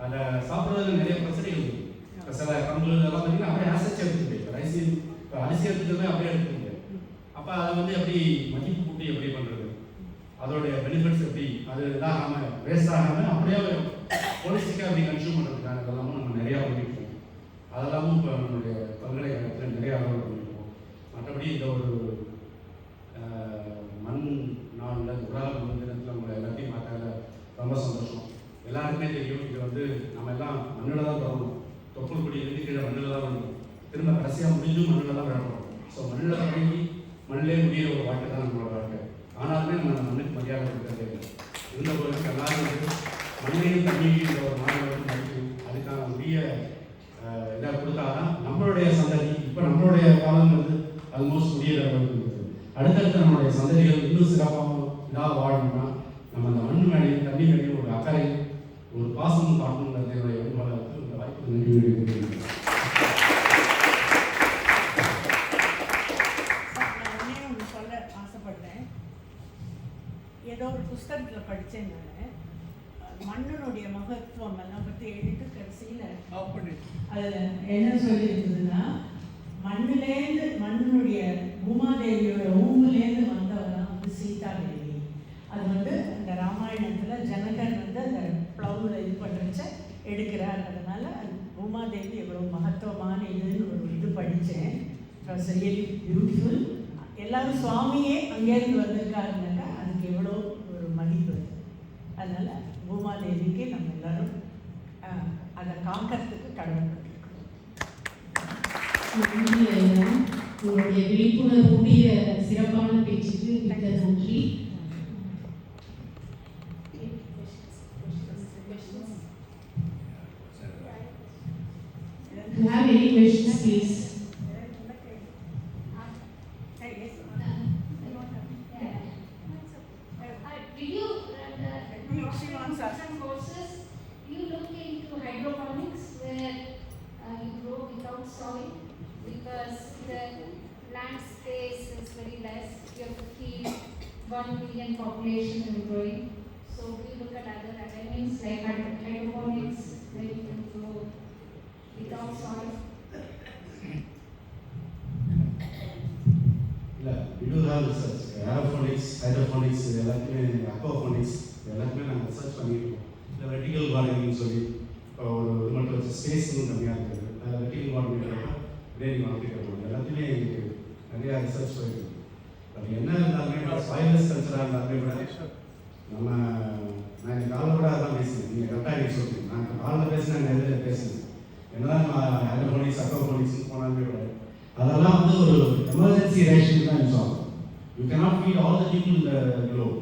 அதை சாப்பிட்றதுல நிறைய பிரச்சனைகள் இருக்குது. இப்போ சில கம்பு இதெல்லாம் பார்த்தீங்கன்னா அப்படியே அசைச்சு எடுத்துக்கிட்டு இப்போ ரைஸ் இப்போ அரிசி எடுத்துக்கிறதே அப்படியே எடுத்துக்கிட்டு அப்போ அதை வந்து எப்படி மதிப்பு கூட்டி எப்படி பண்ணுறது, அதோடைய பெனிஃபிட்ஸ் எப்படி, அது இதாகாமல் வேஸ்ட் ஆகாமல் அப்படியே ஹோலிஸ்டிக்காக அப்படி கன்சியூம் பண்ணுறதுக்கான இதெல்லாமும் நம்ம நிறையா பண்ணியிருக்கோம். அதெல்லாமும் இப்போ நம்மளுடைய பல்கலைக்கழகத்தில் நிறைய அளவு பண்ணியிருக்கோம். மற்றபடி இந்த ஒரு மண் நாளில் உலக மண் தினத்தில் உங்களை எல்லாத்தையும் பார்க்கறதுல ரொம்ப சந்தோஷம். எல்லாருக்குமே தெரியும் இது வந்து நம்ம எல்லாம் மண்ணில் தான் தொடங்கணும், தொப்புள் கொடி இருந்து கீழே மண்ணில் தான் வரணும், திரும்ப கடைசியாக முடிஞ்சும் மண்ணில் தான் விழணும். ஸோ மண்ணில் தொடங்கி மண்ணிலே முடிகிற ஒரு வாழ்க்கை தான் நம்மளோட வாழ்க்கை. ஆனாலுமே நம்ம மண்ணுக்கு மரியாதை கொடுக்கறதே இல்லை. இருந்த பொழுது எல்லாரும் வந்து மண்ணையும் தண்ணியும் ஒரு மாணவர்கள் மதிக்கணும், அதுக்கான உரிய இதாக கொடுத்தாதான் நம்மளுடைய சந்ததி இப்போ நம்மளுடைய காலம் வந்து ஆல்மோஸ்ட் முடிய லெவலுக்கு இருக்குது. அடுத்தடுத்து நம்மளுடைய சந்ததிகள் இன்னும் சிறப்பாகவும் இதாக வாழணும்னா நம்ம அந்த மண் மேலேயும் தண்ணி மேலேயும் ஒரு அக்கறை ஒரு பாசமும் காட்டணுங்கிறது என்னுடைய வேண்டுகோளுக்கு இந்த வாய்ப்புக்கு நன்றி தெரிவிக்கிறேன். நான் ஒன்றே ஒன்று சொல்ல ஆசைப்படுறேன். ஏதோ ஒரு புஸ்தகத்தில் படித்தேன் நான், மண்ணினுடைய மகத்துவம் எல்லாம் பற்றி எழுதிட்டு கடைசியில் அதில் என்ன சொல்லியிருந்ததுன்னா மண்ணிலேருந்து மண்ணினுடைய பூமாதேவியோட ஊம்புலேருந்து வந்தவர் தான் வந்து சீதா தேவி. அது வந்து அந்த ராமாயணத்தில் ஜனகர் வந்து அந்த ப்ளவுல இது பண்ணுறச்ச எடுக்கிறார். அதனால் அது பூமாதேவி எவ்வளோ மகத்துவமான இதுன்னு ஒரு இது படித்தேன். It's really beautiful. எல்லாரும் சுவாமியே அங்கேருந்து வந்திருக்காருனாக்கா அதுக்கு எவ்வளோ ஒரு மதிப்பு. அதனால் பூமாதேவிக்கு நம்ம எல்லாரும் அதை காக்கிறதுக்கு கடமைப்பட்டிருக்கோம். நன்றி ஐயா. உங்களுடைய விழிப்புணர்வுடைய சிறப்பான பேச்சுக்கு மிக்க நன்றி. If you have any questions, please. Did you some courses? You look into hydroponics where you grow without soil because the land space is very less. You have to keep 1 million population and growing. So we look at other avenues like hydroponics where you can grow without soil. இல்லை we do have research. Aeroponics, hydroponics, எல்லாத்தையுமே aquaponics எல்லாத்தையுமே நாங்கள் research பண்ணியிருக்கோம். இல்லை vertical கார்டனிங்னு சொல்லி இப்போ ஒரு இது மட்டும் வச்சு ஸ்பேஸும் கம்மியாக இருக்குது. வெர்டிகல் கார்டனிங் இப்படியே நீங்கள் வளர்த்துக்க எல்லாத்தையுமே எங்களுக்கு நிறையா ரிசர்ச் போயிருக்கு. பட் என்ன இருந்தாலுமே சாயிலஸ் கல்ச்சராக இருந்தாலுமே கூட நம்ம நான் எனக்கு காலில் கூட அதான் பேசுனேன். நீங்கள் கரெக்டாக எனக்கு சொல்லுங்கள். நான் காலில் பேசினேன், எதில் பேசுனேன். என்னதான் நான் ஹைட்ரோபோனிக்ஸ் அக்வாபோனிக்ஸ்னு போனாலுமே கூட அதெல்லாம் வந்து ஒரு எமர்ஜென்சி ரேஷன் தான் யூஸ் ஆகும். You cannot feed all the people இந்த குளோப்.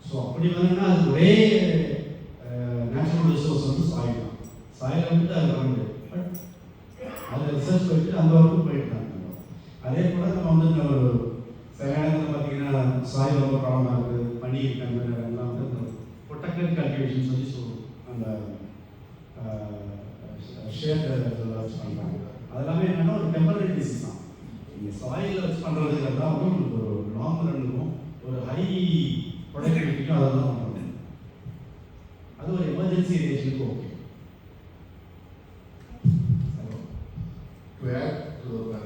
ஸோ அப்படி வந்தீங்கன்னா அது ஒரே நேச்சுரல் ரிசோர்ஸ் வந்து சாயில் தான். சாயில் வந்து அது வர முடியாது. பட் அதை ரிசர்ச் போயிட்டு அந்த ஒர்க்கு போயிட்டுருக்காங்க. அதே போல் நம்ம வந்து இந்த ஒரு சில இடத்துல பார்த்தீங்கன்னா சாயில் ரொம்ப ப்ராப்ளமாக இருக்குது. பனி எல்லாம் வந்து இந்த ப்ரொடெக்டட் கல்டிவேஷன் சொல்லி அந்த ஷேட் வச்சு பண்ணுறாங்க. அதெல்லாமே என்னென்னா ஒரு டெம்பரரி டிசீஸ் தான். நீங்கள் சாயிலில் வச்சு பண்ணுறதுங்கிறதா வந்து உங்களுக்கு ஒரு லாங் ரன்னுக்கும் ஒரு ஹை ப்ரொடக்டிவிட்டிக்கும் அதை தான் பண்ணுறது. அது ஒரு எமர்ஜென்சி ரேஷனுக்கு okay. To add to the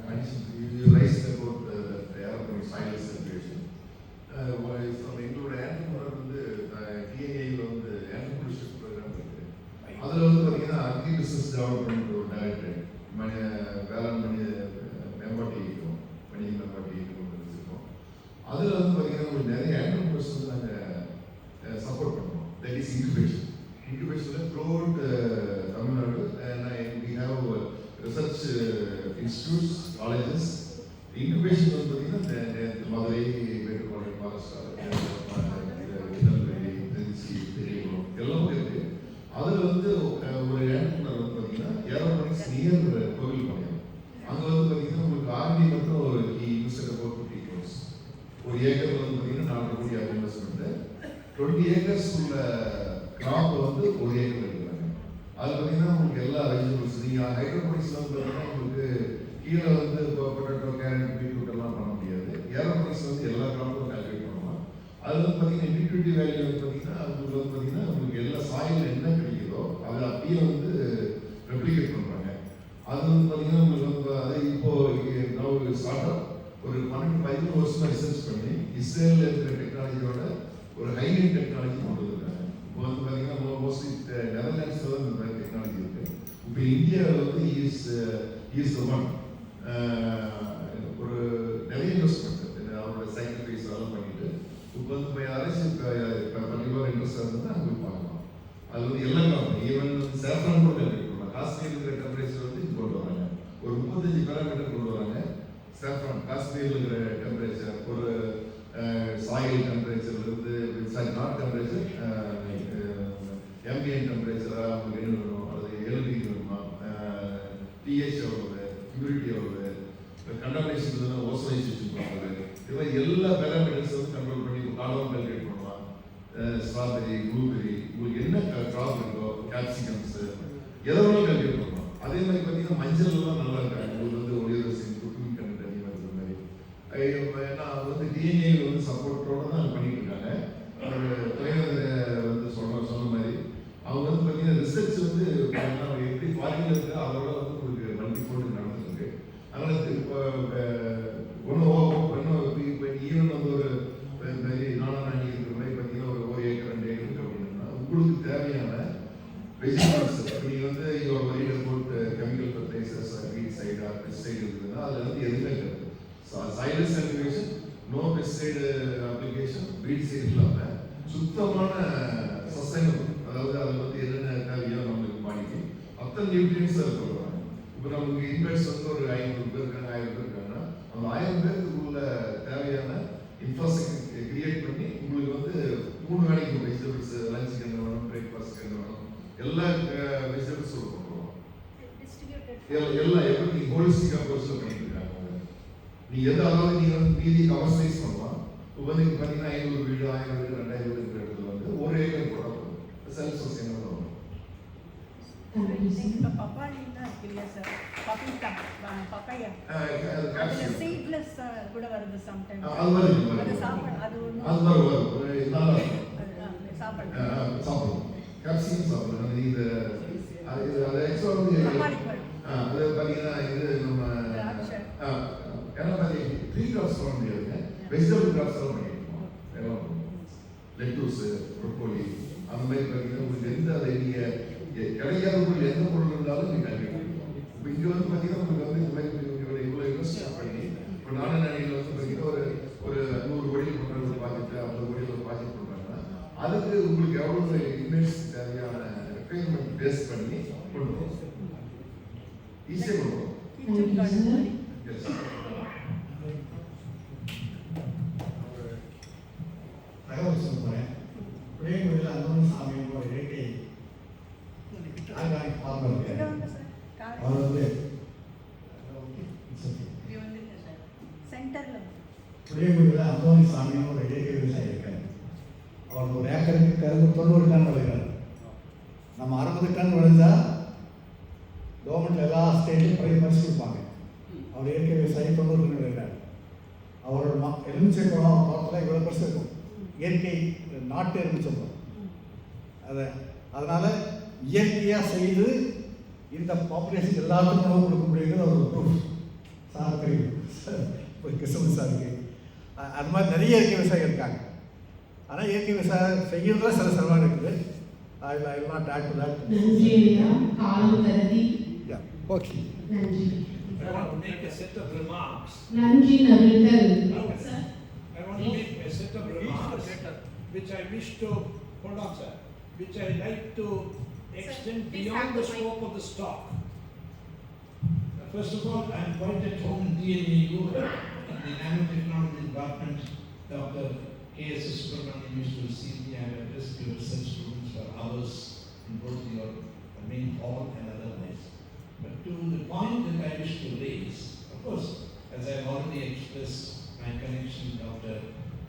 addition, you raised about the aeroponic soil circulation. From எங்களோட ஆண்டர்பிரனர் வந்து டிஏஐயில் வந்து ஆண்டர்பிரினர்ஷிப் ப்ரோக்ராம் இருக்குது. அதில் வந்து பார்த்தீங்கன்னா அக்ரி பிஸ்னஸ் டெவலப்மெண்ட் ஒரு டைரக்டர் வேளாண் மேம்பாட்டு இயக்கம் வணிக மேம்பாட்டு இயக்கம் வச்சுருக்கோம். அதில் வந்து பார்த்தீங்கன்னா உங்களுக்கு நிறைய ஆண்டர்பிரினர்ஸ் வந்து நாங்கள் சப்போர்ட் பண்ணுறோம். That is incubation. இன்குபேஷனில் throughout Tamil Nadu and we have research institutes, colleges. Incubation வந்து பார்த்தீங்கன்னா மதுரை, மேட்டுப்பாளையம், மகாராஷ்டிரா, திருநெல்வேலி, திருச்சி, பெரியகுளம் எல்லாம் இருக்குது. அதில் வந்து ஒரு ஆண்டர்பிரனர் வந்து பார்த்தீங்கன்னா ஏரோபானிக்ஸ் நியர் கோவில்பாளையம். அங்கே வந்து பார்த்தீங்கன்னா உங்களுக்கு ஆர்டி மட்டும் ஒரு இன்வெஸ்ட் அபவுட் 50 crores. ஒரு ஏக்கர் வந்து பார்த்தீங்கன்னா 4 கோடி இன்வெஸ்ட்மெண்ட்டு. 20 acres உள்ள கிராப் வந்து ஒரு ஏக்கர் எடுக்கிறாங்க. அது பார்த்தீங்கன்னா உங்களுக்கு எல்லா வெஜிடபிள்ஸ் நீங்கள் ஹைட்ரோபானிக்ஸ் வந்து பார்த்தீங்கன்னா உங்களுக்கு கீழே வந்து இப்போ பொட்டேட்டோ, கேரட், பீட்ரூட் எல்லாம் பண்ண முடியாது. ஏரோபானிக்ஸ் வந்து எல்லா கிராப்பும் கால்குலேட் பண்ணலாம். அது வந்து பார்த்தீங்கன்னா லிக்விடிட்டி வேல்யூ வந்து பார்த்தீங்கன்னா உங்களுக்கு வந்து பார்த்தீங்கன்னா உங்களுக்கு எல்லா சாயில் என்ன கிடைக்குதோ அதை அப்படியே வந்து ரெப்ளிகேட் பண்ணுறாங்க. அது வந்து பார்த்தீங்கன்னா உங்களுக்கு வந்து அது இப்போ நான் ஸ்டார்ட் அப் ஒரு 12-15 வருஷமாக ரிசர்ச் பண்ணி இஸ்ரேலில் இருக்கிற டெக்னாலஜியோட ஒரு ஹைலைட் டெக்னாலஜி கொண்டு வந்திருக்காங்க. இப்போ வந்து பார்த்தீங்கன்னா மோஸ்ட்லி நெதர்லாண்ட்ஸில் தான் இந்த மாதிரி டெக்னாலஜி இருக்குது. இப்போ இந்தியாவில் வந்து இஸ் த ஒன். ஒரு நிறைய இன்வெஸ்ட்மெண்ட் அவரோட சாக்ரிஃபைஸ் எல்லாம் பண்ணிட்டு இப்போ வந்து இப்போ யாராச்சும் கண்டிப்பாக இன்ட்ரெஸ்டாக இருந்தால் அங்கே போய் பார்க்கலாம். அது வந்து எல்லா காரணம் ஈவன் சேஃப்ரான் கூட கல்டிவேட் பண்ணலாம். காஷ்மீர் இருக்கிற டெம்பரேச்சர் வந்து இது கொண்டு வராங்க. ஒரு 35 பேராமீட்டர் கொண்டு வராங்க. சேஃப்ரான் காஷ்மீரில் இருக்கிற டெம்பரேச்சர் ஒரு சாயில் டெம்பரேச்சர்லேருந்து சாரி நாட் டெம்பரேச்சர் ambient டெம்பரேச்சராக அவங்களுக்கு என்ன வேணும், அல்லது 7 டிகிரி வேணுமா, pH எவ்வளவு, ஹியூமிடிட்டி எவ்வளவு, கண்டாமினேஷன் இருந்தால் ஓசனைசேஷன் பண்ணுறது, இதெல்லாம் எல்லா பேராமீட்டர்ஸ் வந்து கண்ட்ரோல் பண்ணி இப்போ காலம் கல்குலேட் பண்ணலாம். ஸ்ட்ராபெரி, ப்ளூபெரி, உங்களுக்கு என்ன க்ராப் இருக்கோ, கேப்சிகம்ஸு எதை வேணாலும் கல்குலேட் பண்ணலாம். அதே மாதிரி பார்த்தீங்கன்னா மஞ்சள்லாம் நல்லா இருக்காங்க. உங்களுக்கு வந்து ஒளியரசின் குக்கிங் கண்டென்ட் அதிகமாக இருக்கிற மாதிரி ஏன்னா அது வந்து டிஎன்ஏ வந்து சப்போர்ட்டோட தான் பண்ணிட்டு இருக்காங்க. அவர் தலைவர் வந்து சொன்ன மாதிரி அவங்க வந்து பார்த்தீங்கன்னா ரிசர்ச் வந்து எப்படி ஃபாரின்ல இருக்கு அதோட வந்து உங்களுக்கு மல்டி போர்டு நடந்துருக்கு. அதனால் இப்போ இப்போ ஈவன் வந்து ஒரு நானி இருக்கிற மாதிரி பார்த்தீங்கன்னா ஒரு ஏக்கர் 2 ஏக்கர் இருக்கு அப்படின்னா உங்களுக்கு தேவையான வெஜிடபிள்ஸ் நீங்கள் வந்து யுவர் வரியில போட்டு chemical fertilisers weed or pesticide இருக்குதுன்னா அதில் வந்து எதுவுமே கிடையாது. Silence cultivation, no pesticide application, weedicide இல்லாமல் சுத்தமான சஸ்டைனபிள், அதாவது அதில் வந்து என்னென்ன தேவையோ நம்மளுக்கு பாடிக்கு அத்தனை நியூட்ரியன்ஸ் அதை சொல்லுவாங்க. இப்போ நமக்கு இன்வெஸ்ட் வந்து ஒரு 500 பேர் இருக்காங்க, 1000 பேர் இருக்காங்க. எல்லா வெஜிடபிள்ஸும் கொடுக்குறோம். distributed. எல்லாம் எப்படி ஹோலிஸ்டிக் அப்ரோச்சில் பண்ணிட்டு இருக்காங்க. நீ எது அதாவது நீ வந்து மீதி கவர் சைஸ் பண்ணலாம். இப்போ வந்து இங்கே பார்த்தீங்கன்னா 500 வீடு 1000 வீடு 2000 வீடு இருக்கிற இடத்துல வந்து 1 ஏக்கர் போட போதும். செல்ஃப் சஸ்டைனபிள் வரும். இப்போ பப்பாளின்னா இருக்கு இல்லையா சார், பப்பீட்டா பப்பாயா அதில் சீட்லெஸ் கூட வருது சம்டைம்ஸ். அது வருது. அது சாப்பிட அது அது ஒன்றும் வரும். நல்லா சாப்பிடலாம். சாப்பிடும். கேப்சிகம் சாப்பிடலாம். இது அது எக்ஸ்ட்ரா வந்து அது பார்த்தீங்கன்னா இது நம்ம எல்லாம் பார்த்தீங்கன்னா 3 கிராப்ஸ் பண்ண முடியாதுங்க. வெஜிடபிள் கிராப்ஸ் எல்லாம் பண்ணியிருக்கோம். எல்லாம் லெட்டூஸு ப்ரொக்கோலி அந்த மாதிரி பார்த்தீங்கன்னா உங்களுக்கு எந்த அதை நீங்கள் கிடைக்காத பொருள் எந்த பொருள் இருந்தாலும் நீங்கள் கண்டிப்பாக. இப்போ இங்கே வந்து பார்த்தீங்கன்னா உங்களுக்கு வந்து இந்த மாதிரி இவ்வளோ இன்வெஸ்ட் பண்ணி இப்போ நாணயங்கள் வந்து பார்த்தீங்கன்னா ஒரு 100 கோடியில் பண்ணுற ஒரு ப்ராஜெக்ட் 50 கோடியில் ஒரு ப்ராஜெக்ட் பண்ணுறாங்கன்னா அதுக்கு உங்களுக்கு எவ்வளோ இன்வெஸ்ட் தேவையான ரெக்குயர்மெண்ட் பேஸ் பண்ணி கொண்டு போகிறோம். ஈஸியாக கொண்டு போகிறோம். தகவல் சொல்ல போகிறேன். புளியங்குடியில் அந்தோணி சாமியோட இயற்கை ஆர்கானிக் ஃபார்மர் இருக்காரு. அவர் வந்து புளியங்குடியில் அந்தோணி சாமியோட இயற்கை விவசாயி இருக்காரு. அவர் ஒரு ஏக்கருக்கு 90 டன் விளைகிறார். நம்ம 60 டன் விளைஞ்சா கவர்மெண்ட்ல எல்லா ஸ்டேட்லையும் பரிசு கொடுப்பாங்க. அவர் இயற்கை விவசாயி 90 டன் விளைகிறார். அவரோட எலுமிச்சை பழம் தோட்டத்தில் இவ்வளோ பெருசு இருக்கும். இயற்கை நாட்டு எலுமிச்சை பழம். அதனால் இயற்கையாக செய்து இந்த பாப்புலேஷன் எல்லாத்துக்கும் உணவு கொடுக்க முடியுங்கிறது ஒரு ப்ரூஃப். சார் தெரியும், ஒரு கிறிஸ்தவன் சார் இருக்கு. அது மாதிரி நிறைய இயற்கை விவசாயம் இருக்காங்க. ஆனால் இயற்கை விவசாயம் செய்யறதுல சில செலவாக இருக்குது. I will not add to that. நன்றி ஐயா, காலம் கருதி. ஓகே, நன்றி. I want to make a set of remarks. நன்றி நவிழ்தல். I want to make a set of remarks which I wish to, hold on sir, which I like to extend beyond the scope of the talk. First of all, I am quite at home in DNAU, in the nanotechnology department. Dr. K.S. Subramanian used to receive me. I have addressed your research students for hours in both your main hall and otherwise. But to the point that I wish to raise, of course, as I have already expressed my connection with Dr.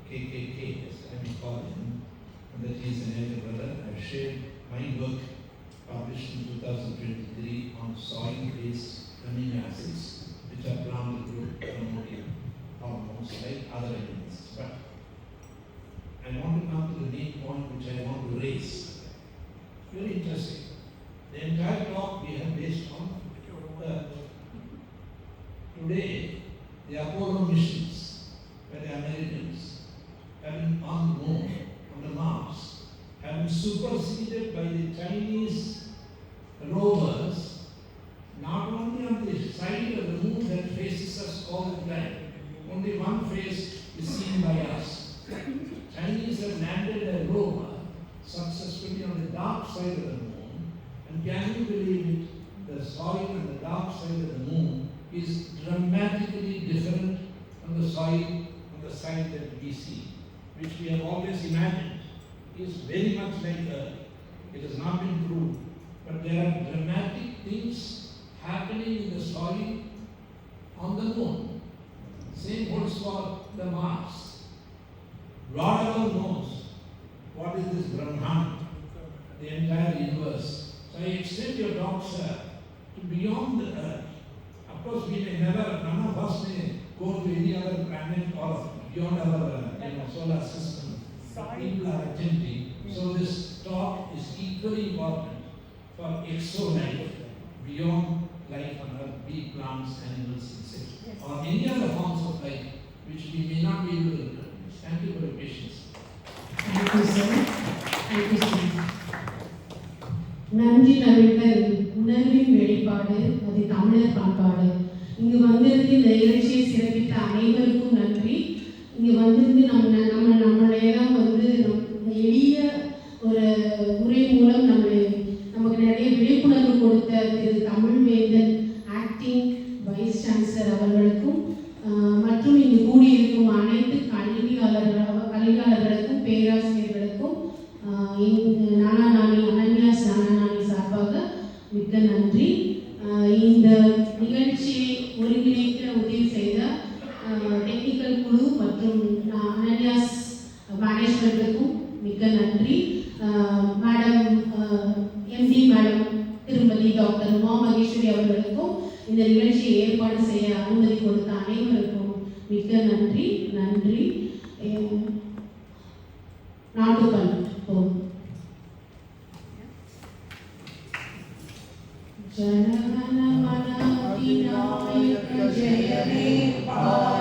KKK, as I may call him, and that he is an elder brother, I have shared my work published in 2023 on soil-based amino acids, which are plant growth promoting hormones like other elements. But I want to come to the main point which I want to raise. Very interesting. The entire talk we have based on Earth. Today, the Apollo missions by the Americans have been on the moon, on the Mars, have been superseded by the Chinese rovers, not only on the side of the moon that faces us all the time. Only one face is seen by us. Chinese have landed a rover successfully on the dark side of the moon, and can you believe it? The soil on the dark side of the moon is dramatically different from the soil on the side that we see, which we have always imagined is very much like Earth. It has not been proved, but there are dramatic things happening in the soil on the moon. Same holds for the Mars. Lord alone knows what is this Brahman, the entire universe. So I extend your talk, sir, to beyond the Earth. Of course, we may never, none of us may go to any other planet or beyond our solar system. But people are attempting. So this talk is equally important for exo-life, beyond life on Earth, be it plants, animals, insects, or any other forms of life which we may not be able to recognize. Thank you for your patience. Thank you, sir. Thank you, sir. நன்றி நவிழ்தல் உணர்வின் வெளிப்பாடு, அது தமிழர் பண்பாடு. இங்கு வந்திருந்து இந்த நிகழ்ச்சியை சிறப்பித்த அனைவருக்கும் நன்றி. இங்கு வந்திருந்து நம்மளையெல்லாம் எளிய ஒரு உரை மூலம் நமக்கு நிறைய விழிப்புணர்வு கொடுத்த திரு தமிழ்வேந்தன் ஆக்டிங் வைஸ் சான்சலர் அவர்களுக்கும் மற்றும் இங்கு கூடியிருக்கும் அனைத்து கல்வியாளர்களுக்கும் பேராசிரியர்களுக்கும் நானாநாணி அனன்யாஸ் நானாநாணி தேவனே பார்